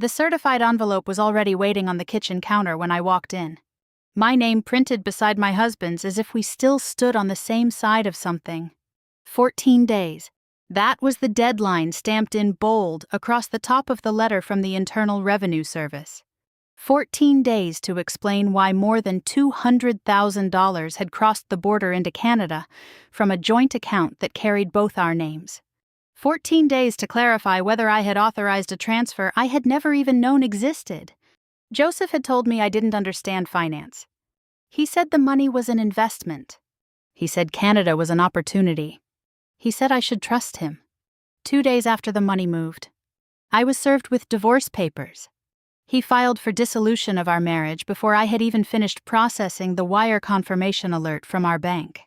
The certified envelope was already waiting on the kitchen counter when I walked in. My name printed beside my husband's as if we still stood on the same side of something. 14 days. That was the deadline stamped in bold across the top of the letter from the Internal Revenue Service. 14 days to explain why more than $200,000 had crossed the border into Canada from a joint account that carried both our names. 14 days to clarify whether I had authorized a transfer I had never even known existed. Joseph had told me I didn't understand finance. He said the money was an investment. He said Canada was an opportunity. He said I should trust him. 2 days after the money moved, I was served with divorce papers. He filed for dissolution of our marriage before I had even finished processing the wire confirmation alert from our bank.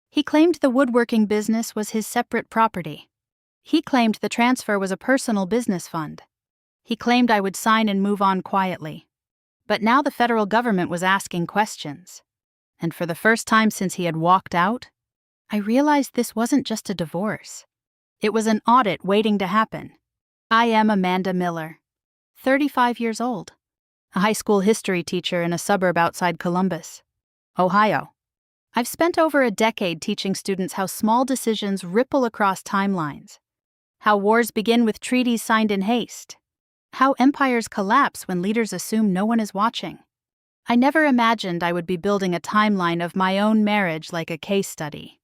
He claimed the woodworking business was his separate property. He claimed the transfer was a personal business fund. He claimed I would sign and move on quietly. But now the federal government was asking questions. And for the first time since he had walked out, I realized this wasn't just a divorce. It was an audit waiting to happen. I am Amanda Miller, 35 years old, a high school history teacher in a suburb outside Columbus, Ohio. I've spent over a decade teaching students how small decisions ripple across timelines, how wars begin with treaties signed in haste, how empires collapse when leaders assume no one is watching. I never imagined I would be building a timeline of my own marriage like a case study.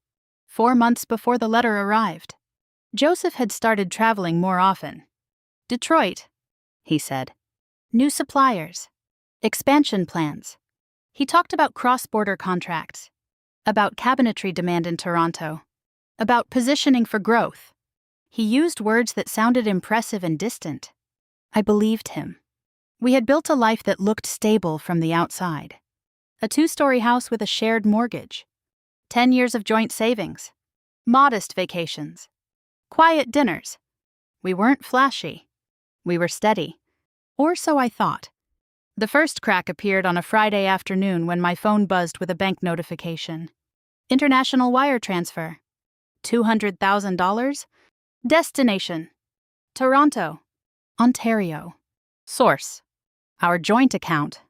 4 months before the letter arrived, Joseph had started traveling more often. Detroit, he said. New suppliers. Expansion plans. He talked about cross-border contracts, about cabinetry demand in Toronto, about positioning for growth. He used words that sounded impressive and distant. I believed him. We had built a life that looked stable from the outside. A 2-story house with a shared mortgage. 10 years of joint savings. Modest vacations. Quiet dinners. We weren't flashy. We were steady. Or so I thought. The first crack appeared on a Friday afternoon when my phone buzzed with a bank notification. International wire transfer. $200,000? Destination: Toronto, Ontario. Source: our joint account.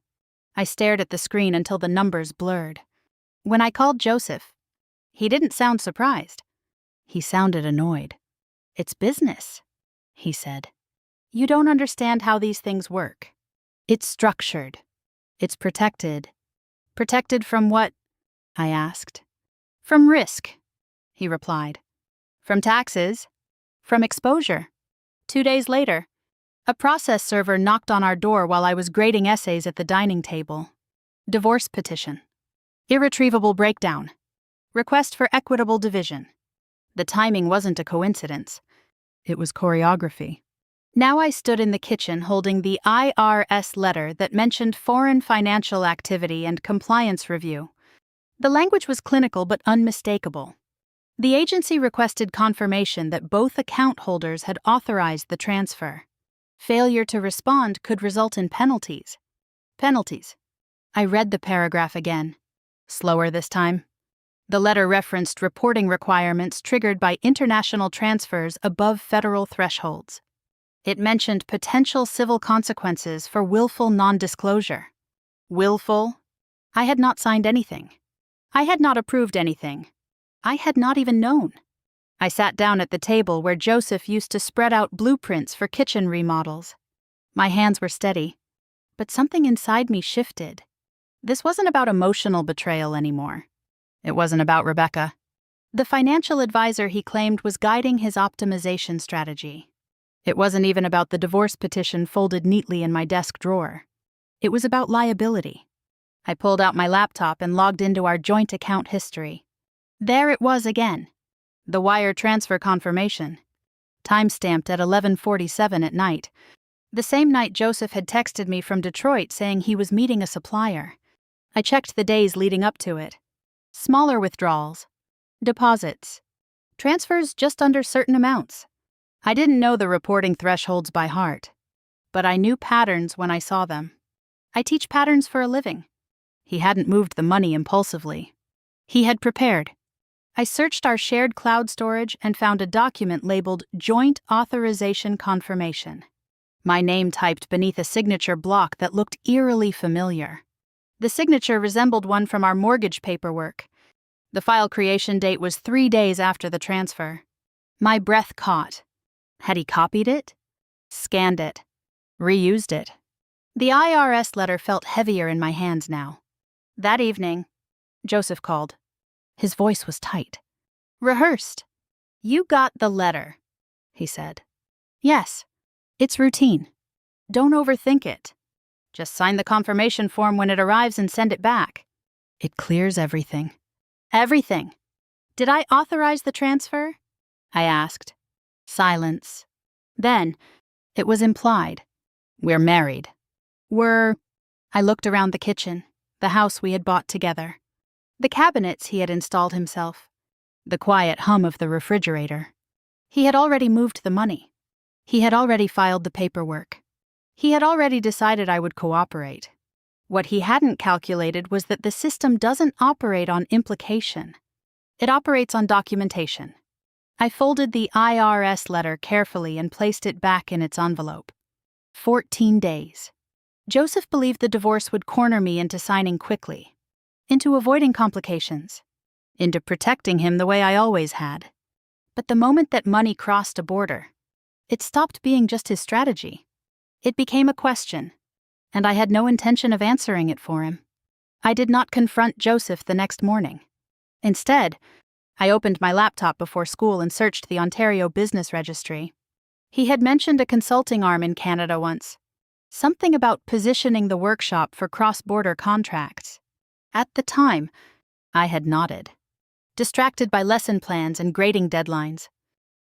I stared at the screen until the numbers blurred. When I called Joseph, he didn't sound surprised. He sounded annoyed. It's business, he said. You don't understand how these things work. It's structured. It's protected. Protected from what? I asked. From risk, he replied. From taxes. From exposure. 2 days later, a process server knocked on our door while I was grading essays at the dining table. Divorce petition. Irretrievable breakdown. Request for equitable division. The timing wasn't a coincidence. It was choreography. Now I stood in the kitchen holding the IRS letter that mentioned foreign financial activity and compliance review. The language was clinical but unmistakable. The agency requested confirmation that both account holders had authorized the transfer. Failure to respond could result in penalties. Penalties. I read the paragraph again. Slower this time. The letter referenced reporting requirements triggered by international transfers above federal thresholds. It mentioned potential civil consequences for willful non-disclosure. Willful? I had not signed anything. I had not approved anything. I had not even known. I sat down at the table where Joseph used to spread out blueprints for kitchen remodels. My hands were steady, but something inside me shifted. This wasn't about emotional betrayal anymore. It wasn't about Rebecca. The financial advisor he claimed was guiding his optimization strategy. It wasn't even about the divorce petition folded neatly in my desk drawer. It was about liability. I pulled out my laptop and logged into our joint account history. There it was again. The wire transfer confirmation. Time-stamped at 11:47 at night. The same night Joseph had texted me from Detroit saying he was meeting a supplier. I checked the days leading up to it. Smaller withdrawals. Deposits. Transfers just under certain amounts. I didn't know the reporting thresholds by heart, but I knew patterns when I saw them. I teach patterns for a living. He hadn't moved the money impulsively. He had prepared. I searched our shared cloud storage and found a document labeled Joint Authorization Confirmation. My name typed beneath a signature block that looked eerily familiar. The signature resembled one from our mortgage paperwork. The file creation date was 3 days after the transfer. My breath caught. Had he copied it? Scanned it? Reused it? The IRS letter felt heavier in my hands now. That evening, Joseph called. His voice was tight. Rehearsed. You got the letter, he said. Yes. It's routine. Don't overthink it. Just sign the confirmation form when it arrives and send it back. It clears everything. Everything. Did I authorize the transfer? I asked. Silence. Then, it was implied. We're married. I looked around the kitchen, the house we had bought together, the cabinets he had installed himself, the quiet hum of the refrigerator. He had already moved the money. He had already filed the paperwork. He had already decided I would cooperate. What he hadn't calculated was that the system doesn't operate on implication. It operates on documentation. I folded the IRS letter carefully and placed it back in its envelope. 14 days. Joseph believed the divorce would corner me into signing quickly, into avoiding complications, into protecting him the way I always had. But the moment that money crossed a border, it stopped being just his strategy. It became a question, and I had no intention of answering it for him. I did not confront Joseph the next morning. Instead, I opened my laptop before school and searched the Ontario Business Registry. He had mentioned a consulting arm in Canada once, something about positioning the workshop for cross-border contracts. At the time, I had nodded, distracted by lesson plans and grading deadlines.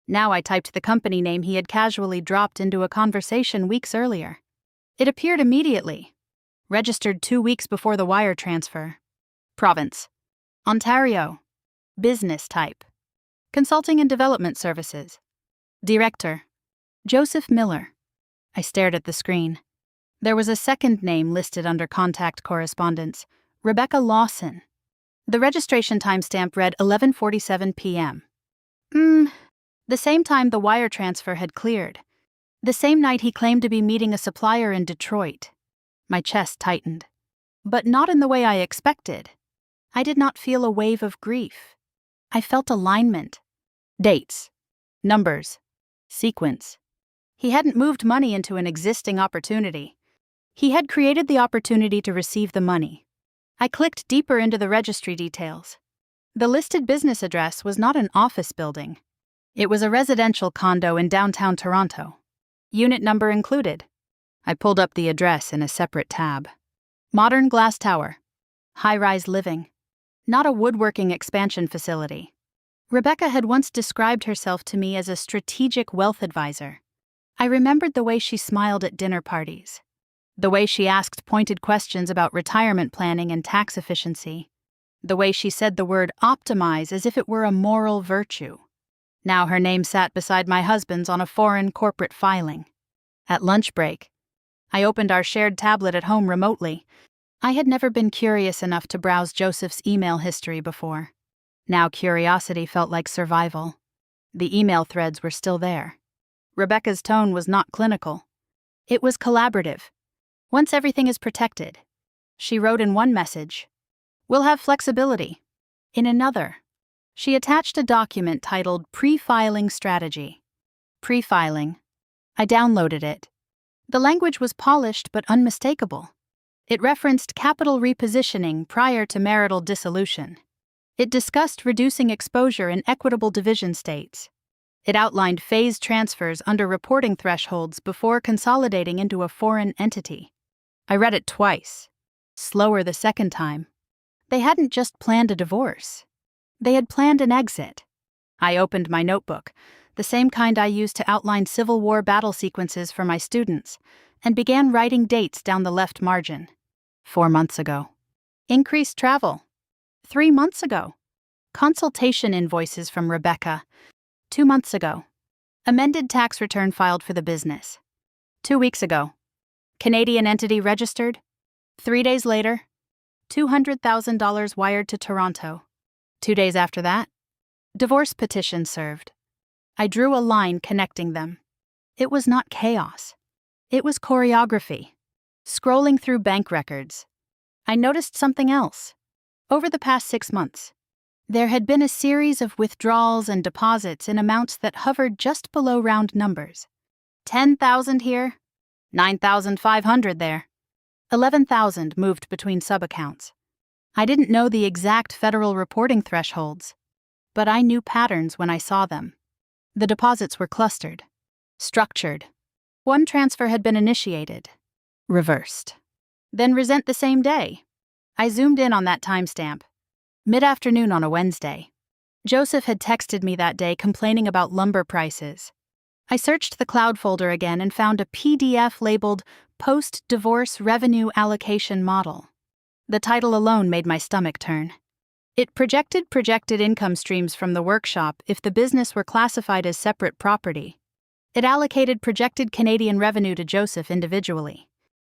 Now I typed the company name he had casually dropped into a conversation weeks earlier. It appeared immediately. Registered 2 weeks before the wire transfer. Province: Ontario. Business type: Consulting and Development Services. Director: Joseph Miller. I stared at the screen. There was a second name listed under contact correspondence: Rebecca Lawson. The registration timestamp read 11:47 p.m. The same time the wire transfer had cleared. The same night he claimed to be meeting a supplier in Detroit. My chest tightened. But not in the way I expected. I did not feel a wave of grief. I felt alignment. Dates. Numbers. Sequence. He hadn't moved money into an existing opportunity. He had created the opportunity to receive the money. I clicked deeper into the registry details. The listed business address was not an office building. It was a residential condo in downtown Toronto. Unit number included. I pulled up the address in a separate tab. Modern glass tower. High-rise living. Not a woodworking expansion facility. Rebecca had once described herself to me as a strategic wealth advisor. I remembered the way she smiled at dinner parties. The way she asked pointed questions about retirement planning and tax efficiency. The way she said the word optimize as if it were a moral virtue. Now her name sat beside my husband's on a foreign corporate filing. At lunch break, I opened our shared tablet at home remotely. I had never been curious enough to browse Joseph's email history before. Now curiosity felt like survival. The email threads were still there. Rebecca's tone was not clinical. It was collaborative. Once everything is protected, she wrote in one message, "We'll have flexibility." In another, she attached a document titled Pre-Filing Strategy. Pre-filing. I downloaded it. The language was polished but unmistakable. It referenced capital repositioning prior to marital dissolution. It discussed reducing exposure in equitable division states. It outlined phased transfers under reporting thresholds before consolidating into a foreign entity. I read it twice, slower the second time. They hadn't just planned a divorce. They had planned an exit. I opened my notebook, the same kind I used to outline Civil War battle sequences for my students, and began writing dates down the left margin. 4 months ago. Increased travel. 3 months ago. Consultation invoices from Rebecca. 2 months ago. Amended tax return filed for the business. 2 weeks ago. Canadian entity registered. 3 days later. $200,000 wired to Toronto. 2 days after that. Divorce petition served. I drew a line connecting them. It was not chaos. It was choreography. Scrolling through bank records, I noticed something else. Over the past 6 months, there had been a series of withdrawals and deposits in amounts that hovered just below round numbers. 10,000 here, 9,500 there. 11,000 moved between sub-accounts. I didn't know the exact federal reporting thresholds, but I knew patterns when I saw them. The deposits were clustered, structured. One transfer had been initiated, reversed, then resent the same day. I zoomed in on that timestamp. Mid-afternoon on a Wednesday. Joseph had texted me that day complaining about lumber prices. I searched the cloud folder again and found a PDF labeled Post-Divorce Revenue Allocation Model. The title alone made my stomach turn. It projected income streams from the workshop if the business were classified as separate property. It allocated projected Canadian revenue to Joseph individually.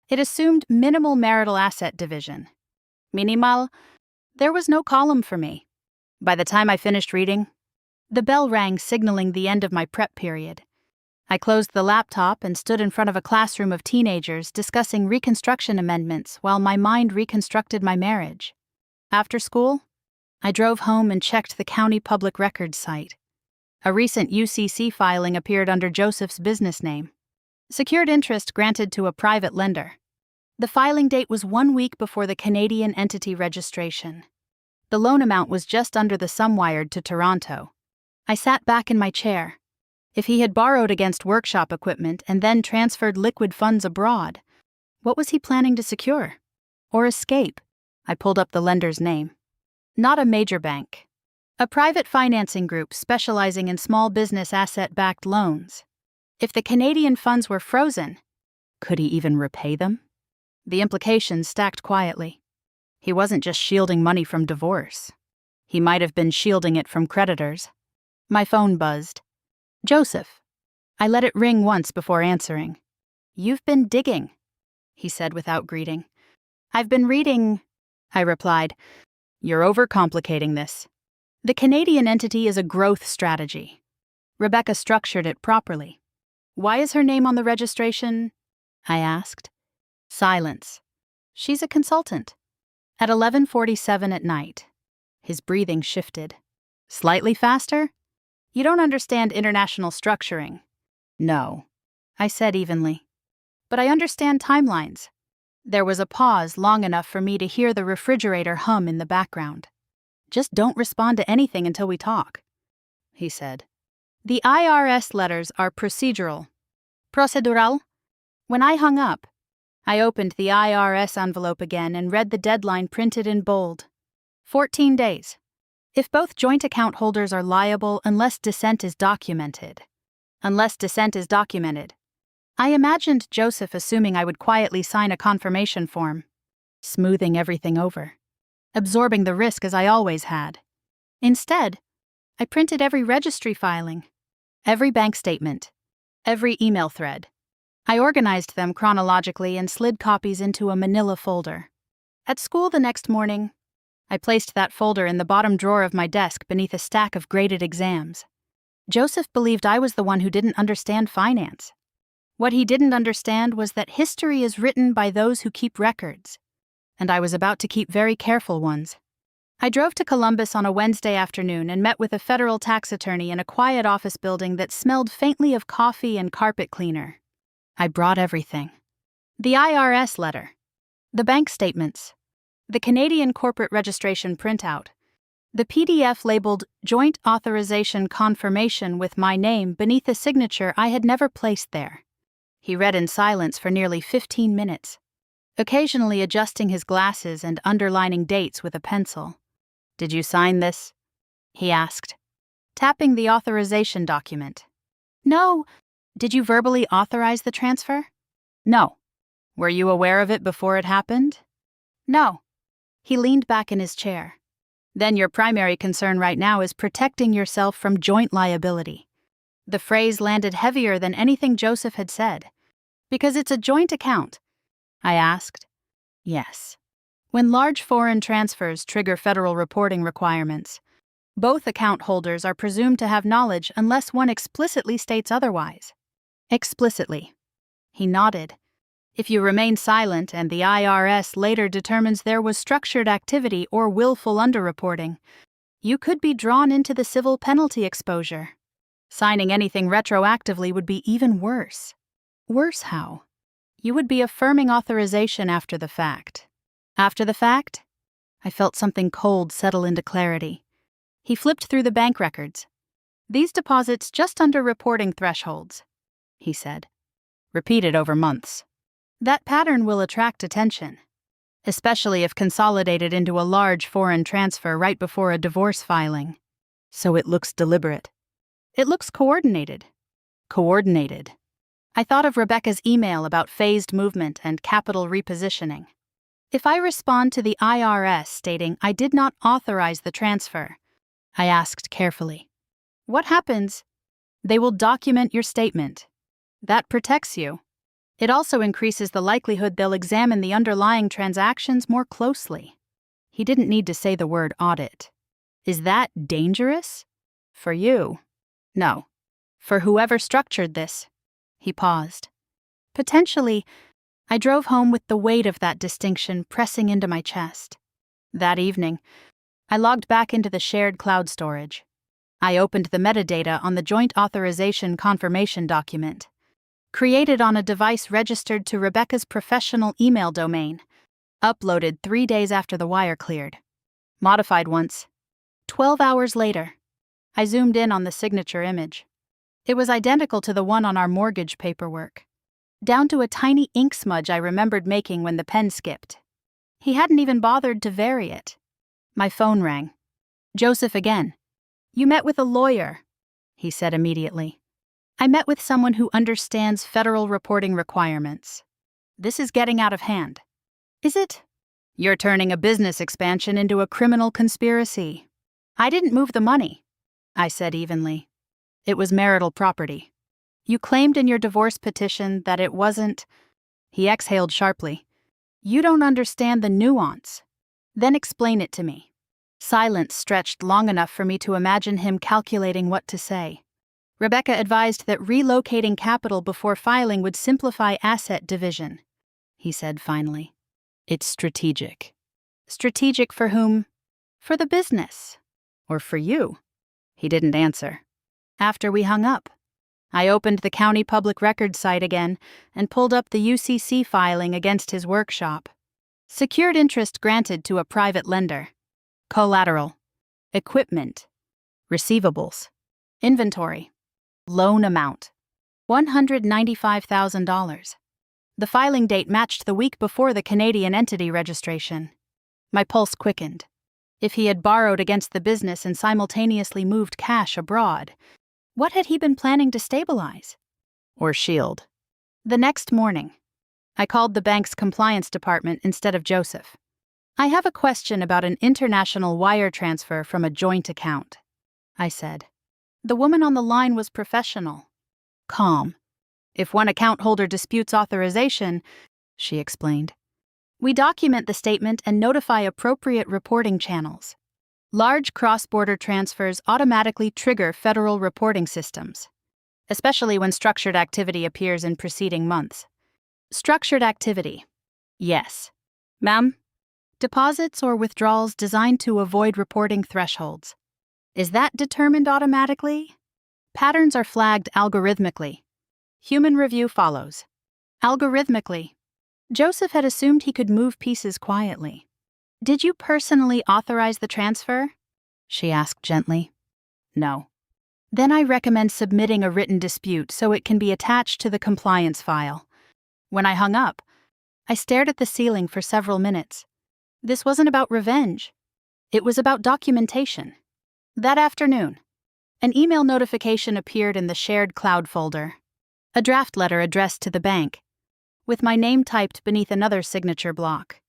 It assumed minimal marital asset division. Minimal? There was no column for me. By the time I finished reading, the bell rang, signaling the end of my prep period. I closed the laptop and stood in front of a classroom of teenagers discussing Reconstruction amendments while my mind reconstructed my marriage. After school, I drove home and checked the county public records site. A recent UCC filing appeared under Joseph's business name. Secured interest granted to a private lender. The filing date was 1 week before the Canadian entity registration. The loan amount was just under the sum wired to Toronto. I sat back in my chair. If he had borrowed against workshop equipment and then transferred liquid funds abroad, what was he planning to secure? Or escape? I pulled up the lender's name. Not a major bank. A private financing group specializing in small business asset-backed loans. If the Canadian funds were frozen, could he even repay them? The implications stacked quietly. He wasn't just shielding money from divorce. He might have been shielding it from creditors. My phone buzzed. Joseph. I let it ring once before answering. You've been digging, he said without greeting. I've been reading, I replied. You're overcomplicating this. The Canadian entity is a growth strategy. Rebecca structured it properly. Why is her name on the registration? I asked. Silence. She's a consultant. At 11:47 at night. His breathing shifted. Slightly faster? You don't understand international structuring. No, I said evenly. But I understand timelines. There was a pause long enough for me to hear the refrigerator hum in the background. Just don't respond to anything until we talk, he said. The IRS letters are procedural. Procedural? When I hung up, I opened the IRS envelope again and read the deadline printed in bold. 14 days. If both joint account holders are liable unless dissent is documented. Unless dissent is documented. I imagined Joseph assuming I would quietly sign a confirmation form, smoothing everything over, absorbing the risk as I always had. Instead, I printed every registry filing, every bank statement, every email thread. I organized them chronologically and slid copies into a manila folder. At school the next morning, I placed that folder in the bottom drawer of my desk beneath a stack of graded exams. Joseph believed I was the one who didn't understand finance. What he didn't understand was that history is written by those who keep records, and I was about to keep very careful ones. I drove to Columbus on a Wednesday afternoon and met with a federal tax attorney in a quiet office building that smelled faintly of coffee and carpet cleaner. I brought everything. The IRS letter, the bank statements, the Canadian corporate registration printout, the PDF labeled Joint Authorization Confirmation with my name beneath a signature I had never placed there. He read in silence for nearly 15 minutes, occasionally adjusting his glasses and underlining dates with a pencil. Did you sign this? He asked, tapping the authorization document. No. Did you verbally authorize the transfer? No. Were you aware of it before it happened? No. He leaned back in his chair. Then your primary concern right now is protecting yourself from joint liability. The phrase landed heavier than anything Joseph had said. Because it's a joint account, I asked. Yes. When large foreign transfers trigger federal reporting requirements, both account holders are presumed to have knowledge unless one explicitly states otherwise. Explicitly. He nodded. If you remain silent and the IRS later determines there was structured activity or willful underreporting, you could be drawn into the civil penalty exposure. Signing anything retroactively would be even worse. Worse how? You would be affirming authorization after the fact. After the fact? I felt something cold settle into clarity. He flipped through the bank records. These deposits just under reporting thresholds, he said. Repeated over months. That pattern will attract attention, especially if consolidated into a large foreign transfer right before a divorce filing. So it looks deliberate. It looks coordinated. Coordinated. I thought of Rebecca's email about phased movement and capital repositioning. If I respond to the IRS stating I did not authorize the transfer, I asked carefully, what happens? They will document your statement. That protects you. It also increases the likelihood they'll examine the underlying transactions more closely. He didn't need to say the word audit. Is that dangerous? For you? No. For whoever structured this. He paused. Potentially, I drove home with the weight of that distinction pressing into my chest. That evening, I logged back into the shared cloud storage. I opened the metadata on the joint authorization confirmation document. Created on a device registered to Rebecca's professional email domain, uploaded 3 days after the wire cleared. Modified once. 12 hours later, I zoomed in on the signature image. It was identical to the one on our mortgage paperwork, down to a tiny ink smudge I remembered making when the pen skipped. He hadn't even bothered to vary it. My phone rang. Joseph again. You met with a lawyer, he said immediately. I met with someone who understands federal reporting requirements. This is getting out of hand. Is it? You're turning a business expansion into a criminal conspiracy. I didn't move the money, I said evenly. It was marital property. You claimed in your divorce petition that it wasn't. He exhaled sharply. You don't understand the nuance. Then explain it to me. Silence stretched long enough for me to imagine him calculating what to say. Rebecca advised that relocating capital before filing would simplify asset division, he said finally. It's strategic. Strategic for whom? For the business. Or for you? He didn't answer. After we hung up, I opened the county public records site again and pulled up the UCC filing against his workshop. Secured interest granted to a private lender. Collateral. Equipment. Receivables. Inventory. Loan amount. $195,000. The filing date matched the week before the Canadian entity registration. My pulse quickened. If he had borrowed against the business and simultaneously moved cash abroad, what had he been planning to stabilize? Or shield? The next morning, I called the bank's compliance department instead of Joseph. I have a question about an international wire transfer from a joint account, I said. The woman on the line was professional. Calm. If one account holder disputes authorization, she explained, we document the statement and notify appropriate reporting channels. Large cross-border transfers automatically trigger federal reporting systems, especially when structured activity appears in preceding months. Structured activity. Yes. Ma'am? Deposits or withdrawals designed to avoid reporting thresholds. Is that determined automatically? Patterns are flagged algorithmically. Human review follows. Algorithmically. Joseph had assumed he could move pieces quietly. Did you personally authorize the transfer? She asked gently. No. Then I recommend submitting a written dispute so it can be attached to the compliance file. When I hung up, I stared at the ceiling for several minutes. This wasn't about revenge. It was about documentation. That afternoon, an email notification appeared in the shared cloud folder. A draft letter addressed to the bank, with my name typed beneath another signature block.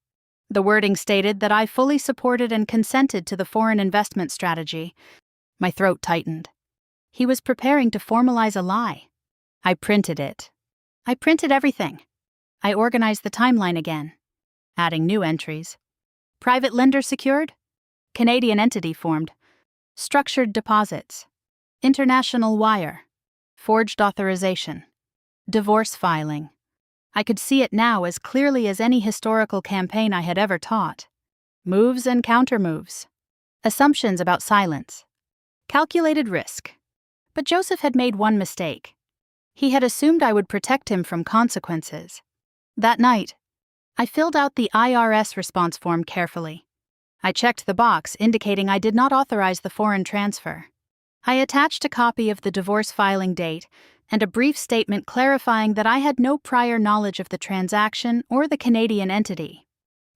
The wording stated that I fully supported and consented to the foreign investment strategy. My throat tightened. He was preparing to formalize a lie. I printed it. I printed everything. I organized the timeline again, adding new entries. Private lender secured? Canadian entity formed. Structured deposits. International wire. Forged authorization. Divorce filing. I could see it now as clearly as any historical campaign I had ever taught. Moves and countermoves. Assumptions about silence. Calculated risk. But Joseph had made one mistake. He had assumed I would protect him from consequences. That night, I filled out the IRS response form carefully. I checked the box indicating I did not authorize the foreign transfer. I attached a copy of the divorce filing date and a brief statement clarifying that I had no prior knowledge of the transaction or the Canadian entity.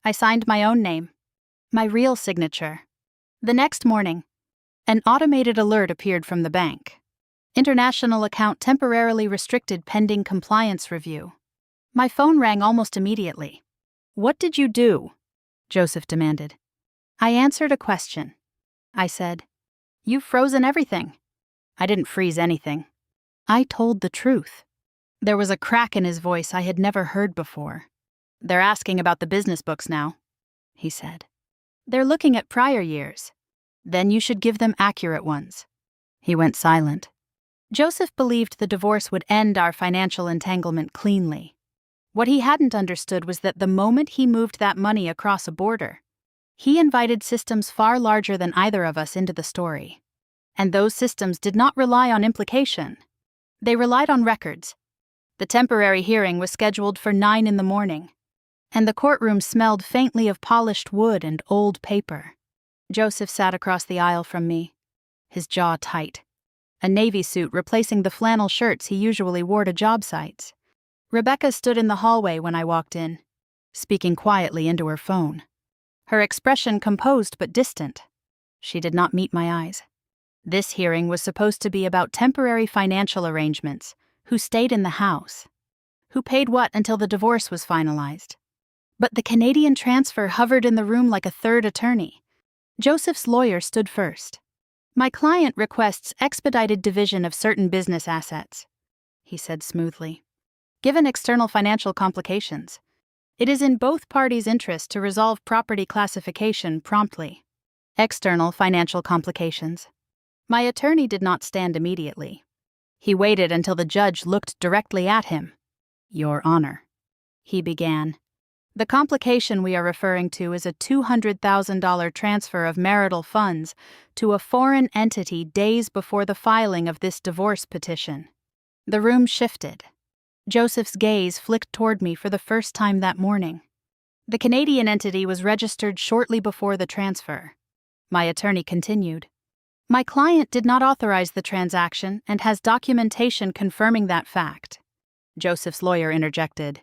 I signed my own name, my real signature. The next morning, an automated alert appeared from the bank. International account temporarily restricted pending compliance review. My phone rang almost immediately. "What did you do?" Joseph demanded. I answered a question. I said, "You've frozen everything." I didn't freeze anything. I told the truth. There was a crack in his voice I had never heard before. "They're asking about the business books now," he said. "They're looking at prior years. Then you should give them accurate ones." He went silent. Joseph believed the divorce would end our financial entanglement cleanly. What he hadn't understood was that the moment he moved that money across a border, he invited systems far larger than either of us into the story. And those systems did not rely on implication. They relied on records. The temporary hearing was scheduled for 9 a.m, and the courtroom smelled faintly of polished wood and old paper. Joseph sat across the aisle from me, his jaw tight, a navy suit replacing the flannel shirts he usually wore to job sites. Rebecca stood in the hallway when I walked in, speaking quietly into her phone. Her expression composed but distant. She did not meet my eyes. This hearing was supposed to be about temporary financial arrangements, who stayed in the house, who paid what until the divorce was finalized. But the Canadian transfer hovered in the room like a third attorney. Joseph's lawyer stood first. "My client requests expedited division of certain business assets," he said smoothly. "Given external financial complications, it is in both parties' interest to resolve property classification promptly." External financial complications. My attorney did not stand immediately. He waited until the judge looked directly at him. "Your Honor," he began. "The complication we are referring to is a $200,000 transfer of marital funds to a foreign entity days before the filing of this divorce petition." The room shifted. Joseph's gaze flicked toward me for the first time that morning. The Canadian entity was registered shortly before the transfer. My attorney continued. "My client did not authorize the transaction and has documentation confirming that fact." Joseph's lawyer interjected.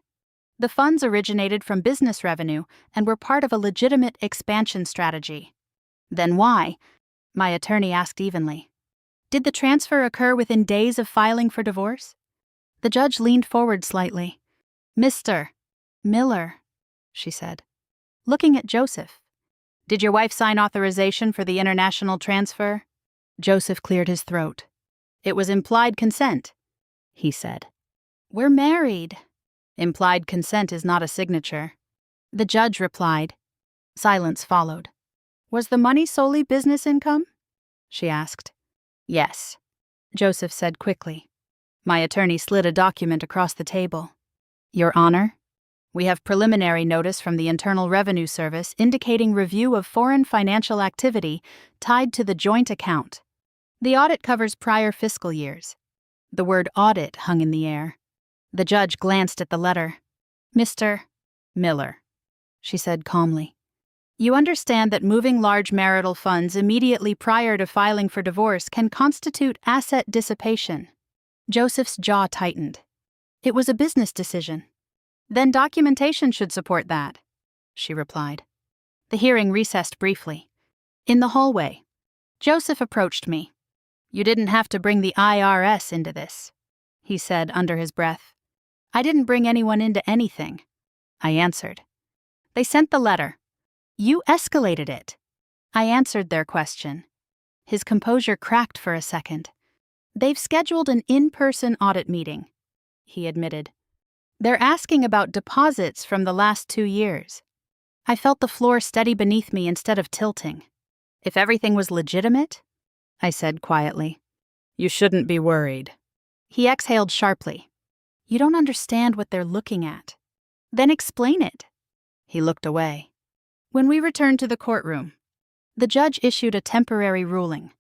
"The funds originated from business revenue and were part of a legitimate expansion strategy." "Then why?" my attorney asked evenly. "Did the transfer occur within days of filing for divorce?" The judge leaned forward slightly. "Mr. Miller," she said, looking at Joseph. "Did your wife sign authorization for the international transfer?" Joseph cleared his throat. "It was implied consent," he said. "We're married." "Implied consent is not a signature." The judge replied. Silence followed. "Was the money solely business income?" she asked. "Yes," Joseph said quickly. My attorney slid a document across the table. "Your Honor, we have preliminary notice from the Internal Revenue Service indicating review of foreign financial activity tied to the joint account. The audit covers prior fiscal years." The word audit hung in the air. The judge glanced at the letter. "Mr. Miller," she said calmly, "you understand that moving large marital funds immediately prior to filing for divorce can constitute asset dissipation." Joseph's jaw tightened. "It was a business decision." "Then documentation should support that," she replied. The hearing recessed briefly. In the hallway, Joseph approached me. "You didn't have to bring the IRS into this," he said under his breath. "I didn't bring anyone into anything," I answered. "They sent the letter. You escalated it." I answered their question. His composure cracked for a second. "They've scheduled an in-person audit meeting," he admitted. "They're asking about deposits from the last 2 years." I felt the floor steady beneath me instead of tilting. "If everything was legitimate," I said quietly, "you shouldn't be worried." He exhaled sharply. You don't understand what they're looking at. Then explain it. He looked away. When we returned to the courtroom, the judge issued a temporary ruling.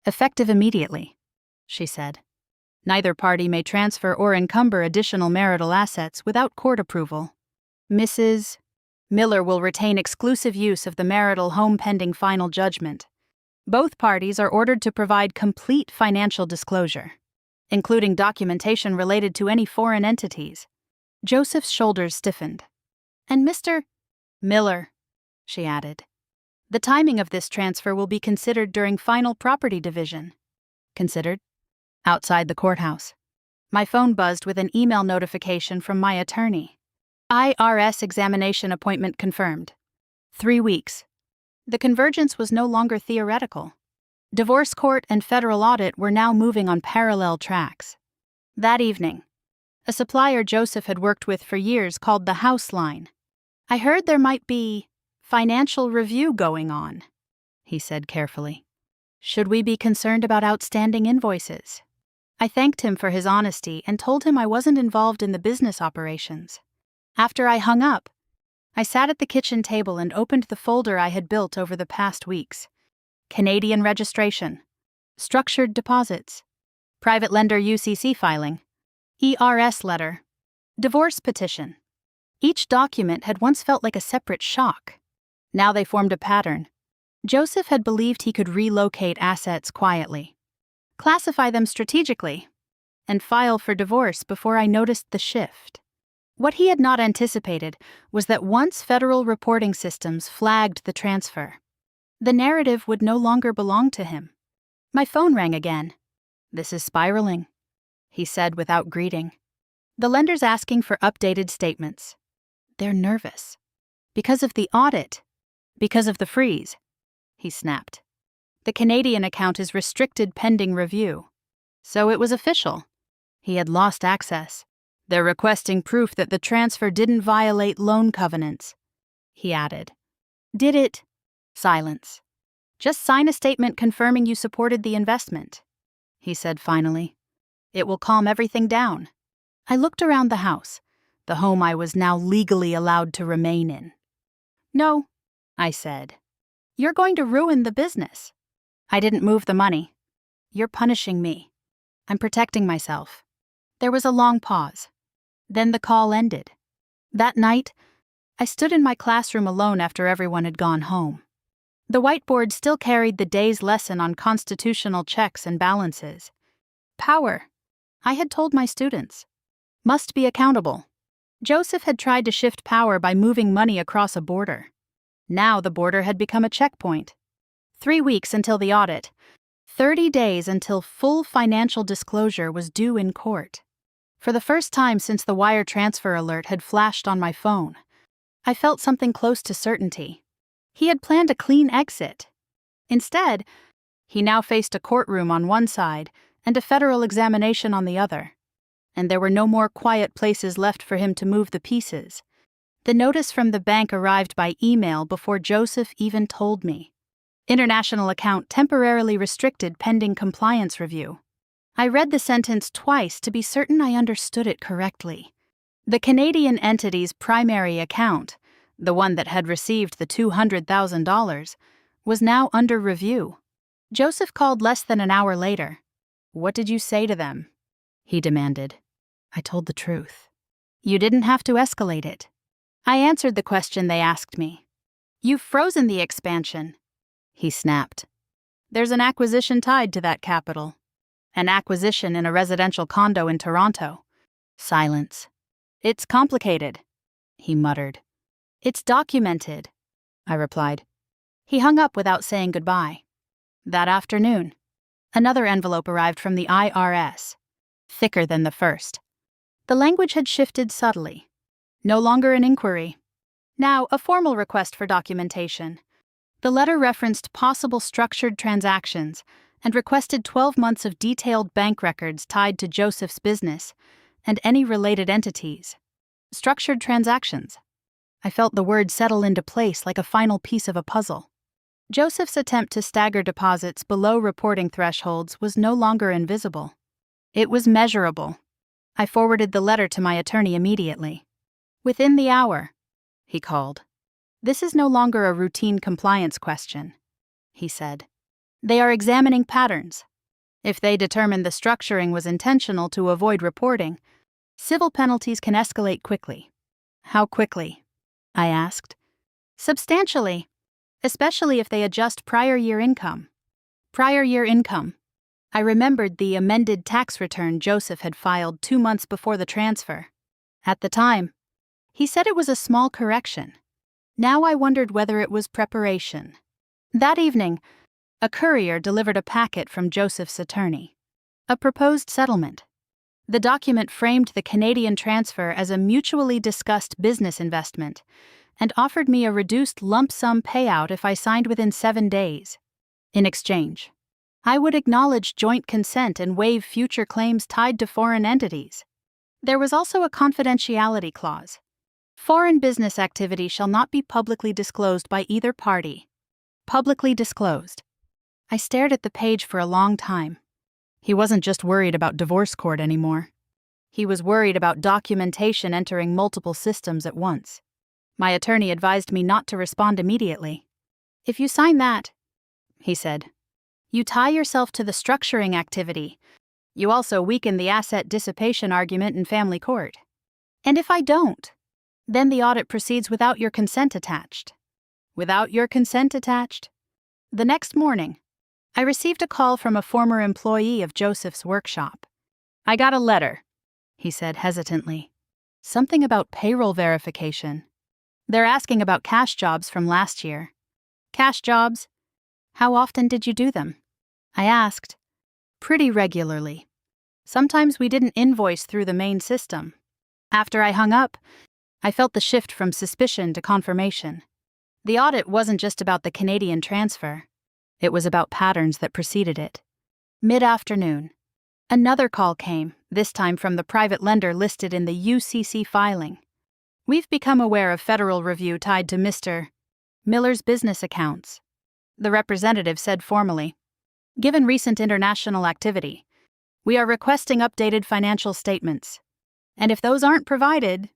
Effective immediately, she said. Neither party may transfer or encumber additional marital assets without court approval. Mrs. Miller will retain exclusive use of the marital home pending final judgment. Both parties are ordered to provide complete financial disclosure, including documentation related to any foreign entities. Joseph's shoulders stiffened. And Mr. Miller, she added. The timing of this transfer will be considered during final property division. Considered? Outside the courthouse. My phone buzzed with an email notification from my attorney. IRS examination appointment confirmed. 3 weeks. The convergence was no longer theoretical. Divorce court and federal audit were now moving on parallel tracks. That evening, a supplier Joseph had worked with for years called the House Line. I heard there might be financial review going on, he said carefully. Should we be concerned about outstanding invoices? I thanked him for his honesty and told him I wasn't involved in the business operations. After I hung up, I sat at the kitchen table and opened the folder I had built over the past weeks. Canadian registration, structured deposits, private lender UCC filing, ERS letter, divorce petition. Each document had once felt like a separate shock. Now they formed a pattern. Joseph had believed he could relocate assets quietly, classify them strategically, and file for divorce before I noticed the shift. What he had not anticipated was that once federal reporting systems flagged the transfer, the narrative would no longer belong to him. My phone rang again. This is spiraling, he said without greeting. The lender's asking for updated statements. They're nervous. Because of the audit. Because of the freeze, he snapped. The Canadian account is restricted pending review. So it was official. He had lost access. They're requesting proof that the transfer didn't violate loan covenants, he added. Did it? Silence. Just sign a statement confirming you supported the investment, he said finally. It will calm everything down. I looked around the house, the home I was now legally allowed to remain in. No, I said. You're going to ruin the business. I didn't move the money. You're punishing me. I'm protecting myself. There was a long pause. Then the call ended. That night, I stood in my classroom alone after everyone had gone home. The whiteboard still carried the day's lesson on constitutional checks and balances. Power, I had told my students, must be accountable. Joseph had tried to shift power by moving money across a border. Now the border had become a checkpoint. 3 weeks until the audit. 30 days until full financial disclosure was due in court. For the first time since the wire transfer alert had flashed on my phone, I felt something close to certainty. He had planned a clean exit. Instead, he now faced a courtroom on one side and a federal examination on the other. And there were no more quiet places left for him to move the pieces. The notice from the bank arrived by email before Joseph even told me. International account temporarily restricted pending compliance review. I read the sentence twice to be certain I understood it correctly. The Canadian entity's primary account, the one that had received the $200,000, was now under review. Joseph called less than an hour later. What did you say to them? He demanded. I told the truth. You didn't have to escalate it. I answered the question they asked me. You've frozen the expansion, he snapped. There's an acquisition tied to that capital. An acquisition in a residential condo in Toronto. Silence. It's complicated, he muttered. It's documented, I replied. He hung up without saying goodbye. That afternoon, another envelope arrived from the IRS, thicker than the first. The language had shifted subtly. No longer an inquiry. Now a formal request for documentation. The letter referenced possible structured transactions and requested 12 months of detailed bank records tied to Joseph's business and any related entities. Structured transactions. I felt the word settle into place like a final piece of a puzzle. Joseph's attempt to stagger deposits below reporting thresholds was no longer invisible. It was measurable. I forwarded the letter to my attorney immediately. Within the hour, he called. This is no longer a routine compliance question, he said. They are examining patterns. If they determine the structuring was intentional to avoid reporting, civil penalties can escalate quickly. How quickly? I asked. Substantially, especially if they adjust prior year income. Prior year income. I remembered the amended tax return Joseph had filed 2 months before the transfer. At the time, he said it was a small correction. Now I wondered whether it was preparation. That evening, a courier delivered a packet from Joseph's attorney. A proposed settlement. The document framed the Canadian transfer as a mutually discussed business investment and offered me a reduced lump sum payout if I signed within 7 days. In exchange, I would acknowledge joint consent and waive future claims tied to foreign entities. There was also a confidentiality clause. Foreign business activity shall not be publicly disclosed by either party. Publicly disclosed. I stared at the page for a long time. He wasn't just worried about divorce court anymore. He was worried about documentation entering multiple systems at once. My attorney advised me not to respond immediately. If you sign that, he said, you tie yourself to the structuring activity. You also weaken the asset dissipation argument in family court. And if I don't, then the audit proceeds without your consent attached. Without your consent attached? The next morning, I received a call from a former employee of Joseph's workshop. I got a letter, he said hesitantly. Something about payroll verification. They're asking about cash jobs from last year. Cash jobs? How often did you do them? I asked. Pretty regularly. Sometimes we didn't invoice through the main system. After I hung up, I felt the shift from suspicion to confirmation. The audit wasn't just about the Canadian transfer. It was about patterns that preceded it. Mid-afternoon, another call came, this time from the private lender listed in the UCC filing. We've become aware of federal review tied to Mr. Miller's business accounts. The representative said formally, given recent international activity, we are requesting updated financial statements. And if those aren't provided,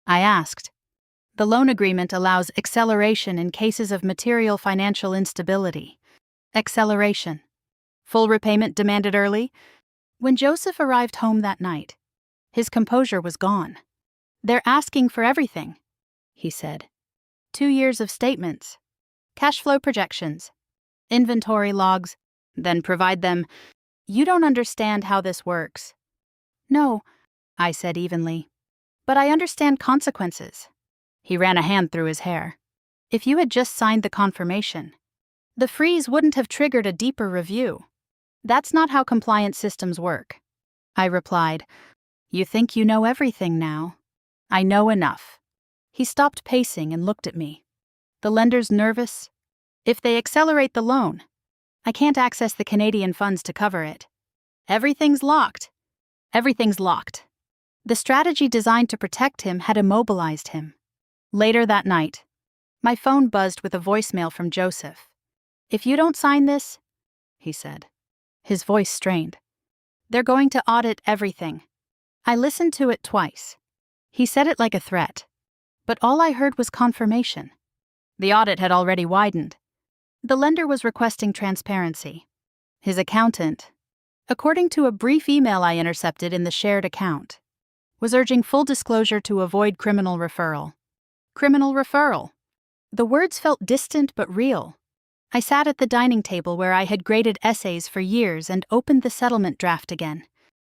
I asked. The loan agreement allows acceleration in cases of material financial instability. Acceleration. Full repayment demanded early. When Joseph arrived home that night, his composure was gone. They're asking for everything, he said. 2 years of statements, cash flow projections, inventory logs, then provide them. You don't understand how this works. No, I said evenly. But I understand consequences. He ran a hand through his hair. If you had just signed the confirmation, the freeze wouldn't have triggered a deeper review. That's not how compliance systems work. I replied, you think you know everything now. I know enough. He stopped pacing and looked at me. The lender's nervous. If they accelerate the loan, I can't access the Canadian funds to cover it. Everything's locked. Everything's locked. The strategy designed to protect him had immobilized him. Later that night, my phone buzzed with a voicemail from Joseph. If you don't sign this, he said. His voice strained. They're going to audit everything. I listened to it twice. He said it like a threat, but all I heard was confirmation. The audit had already widened. The lender was requesting transparency. His accountant, according to a brief email I intercepted in the shared account, was urging full disclosure to avoid criminal referral. Criminal referral. The words felt distant but real. I sat at the dining table where I had graded essays for years and opened the settlement draft again.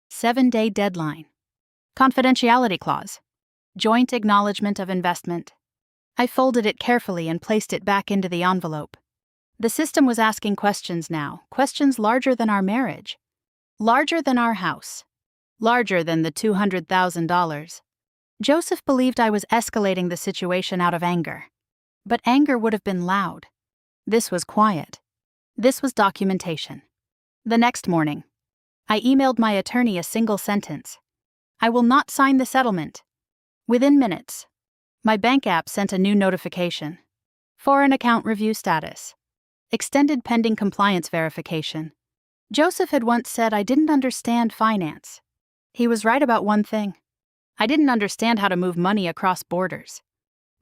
7-day deadline. Confidentiality clause. Joint acknowledgement of investment. I folded it carefully and placed it back into the envelope. The system was asking questions now, questions larger than our marriage. Larger than our house. Larger than the $200,000. Joseph believed I was escalating the situation out of anger. But anger would have been loud. This was quiet. This was documentation. The next morning, I emailed my attorney a single sentence. I will not sign the settlement. Within minutes, my bank app sent a new notification. Foreign account review status. Extended pending compliance verification. Joseph had once said I didn't understand finance. He was right about one thing. I didn't understand how to move money across borders.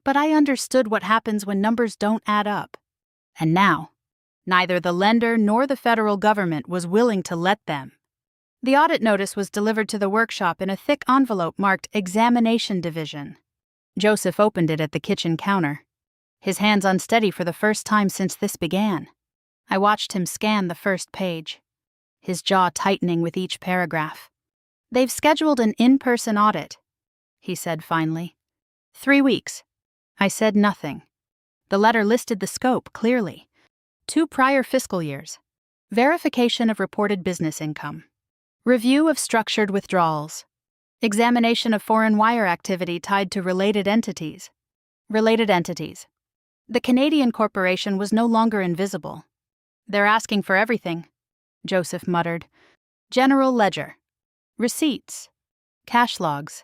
But I understood what happens when numbers don't add up. And now, neither the lender nor the federal government was willing to let them. The audit notice was delivered to the workshop in a thick envelope marked Examination Division. Joseph opened it at the kitchen counter, his hands unsteady for the first time since this began. I watched him scan the first page, his jaw tightening with each paragraph. "They've scheduled an in-person audit," he said finally. 3 weeks. I said nothing. The letter listed the scope clearly. 2 prior fiscal years. Verification of reported business income. Review of structured withdrawals. Examination of foreign wire activity tied to related entities. Related entities. The Canadian corporation was no longer invisible. "They're asking for everything," Joseph muttered. "General ledger. Receipts. Cash logs.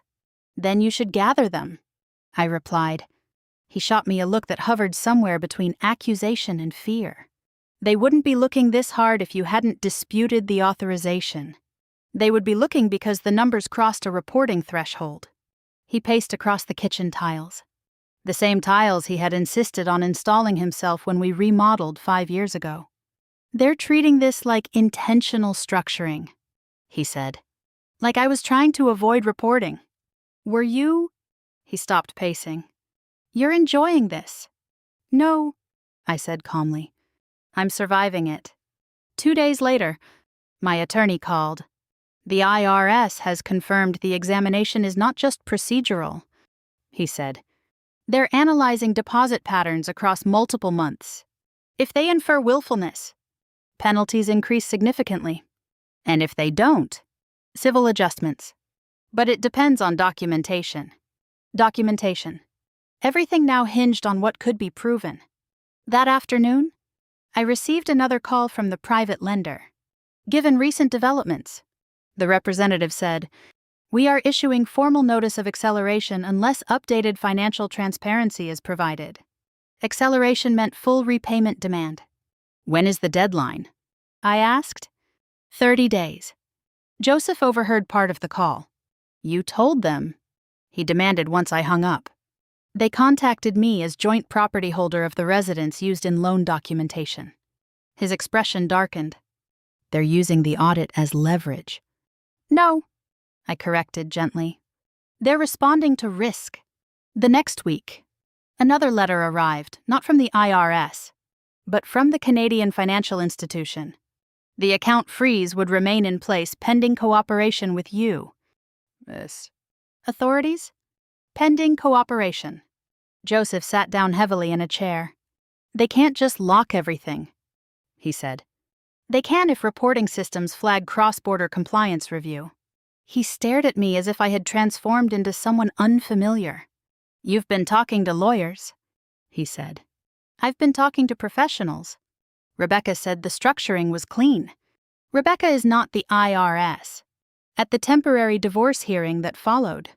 Then you should gather them," I replied. He shot me a look that hovered somewhere between accusation and fear. "They wouldn't be looking this hard if you hadn't disputed the authorization. They would be looking because the numbers crossed a reporting threshold." He paced across the kitchen tiles. The same tiles he had insisted on installing himself when we remodeled 5 years ago. "They're treating this like intentional structuring," he said. "Like I was trying to avoid reporting. Were you?" He stopped pacing. "You're enjoying this." "No," I said calmly. "I'm surviving it." 2 days later, my attorney called. "The IRS has confirmed the examination is not just procedural," he said. "They're analyzing deposit patterns across multiple months. If they infer willfulness, penalties increase significantly. And if they don't, civil adjustments. But it depends on documentation." Documentation. Everything now hinged on what could be proven. That afternoon, I received another call from the private lender. "Given recent developments," the representative said, "we are issuing formal notice of acceleration unless updated financial transparency is provided." Acceleration meant full repayment demand. "When is the deadline?" I asked. 30 days. Joseph overheard part of the call. "You told them," he demanded once I hung up. "They contacted me as joint property holder of the residence used in loan documentation." His expression darkened. "They're using the audit as leverage." "No," I corrected gently. "They're responding to risk." The next week, another letter arrived, not from the IRS, but from the Canadian financial institution. The account freeze would remain in place pending cooperation with you. Yes. Authorities? Pending cooperation. Joseph sat down heavily in a chair. "They can't just lock everything," he said. "They can if reporting systems flag cross-border compliance review." He stared at me as if I had transformed into someone unfamiliar. "You've been talking to lawyers," he said. "I've been talking to professionals. Rebecca said the structuring was clean." Rebecca is not the IRS. At the temporary divorce hearing that followed,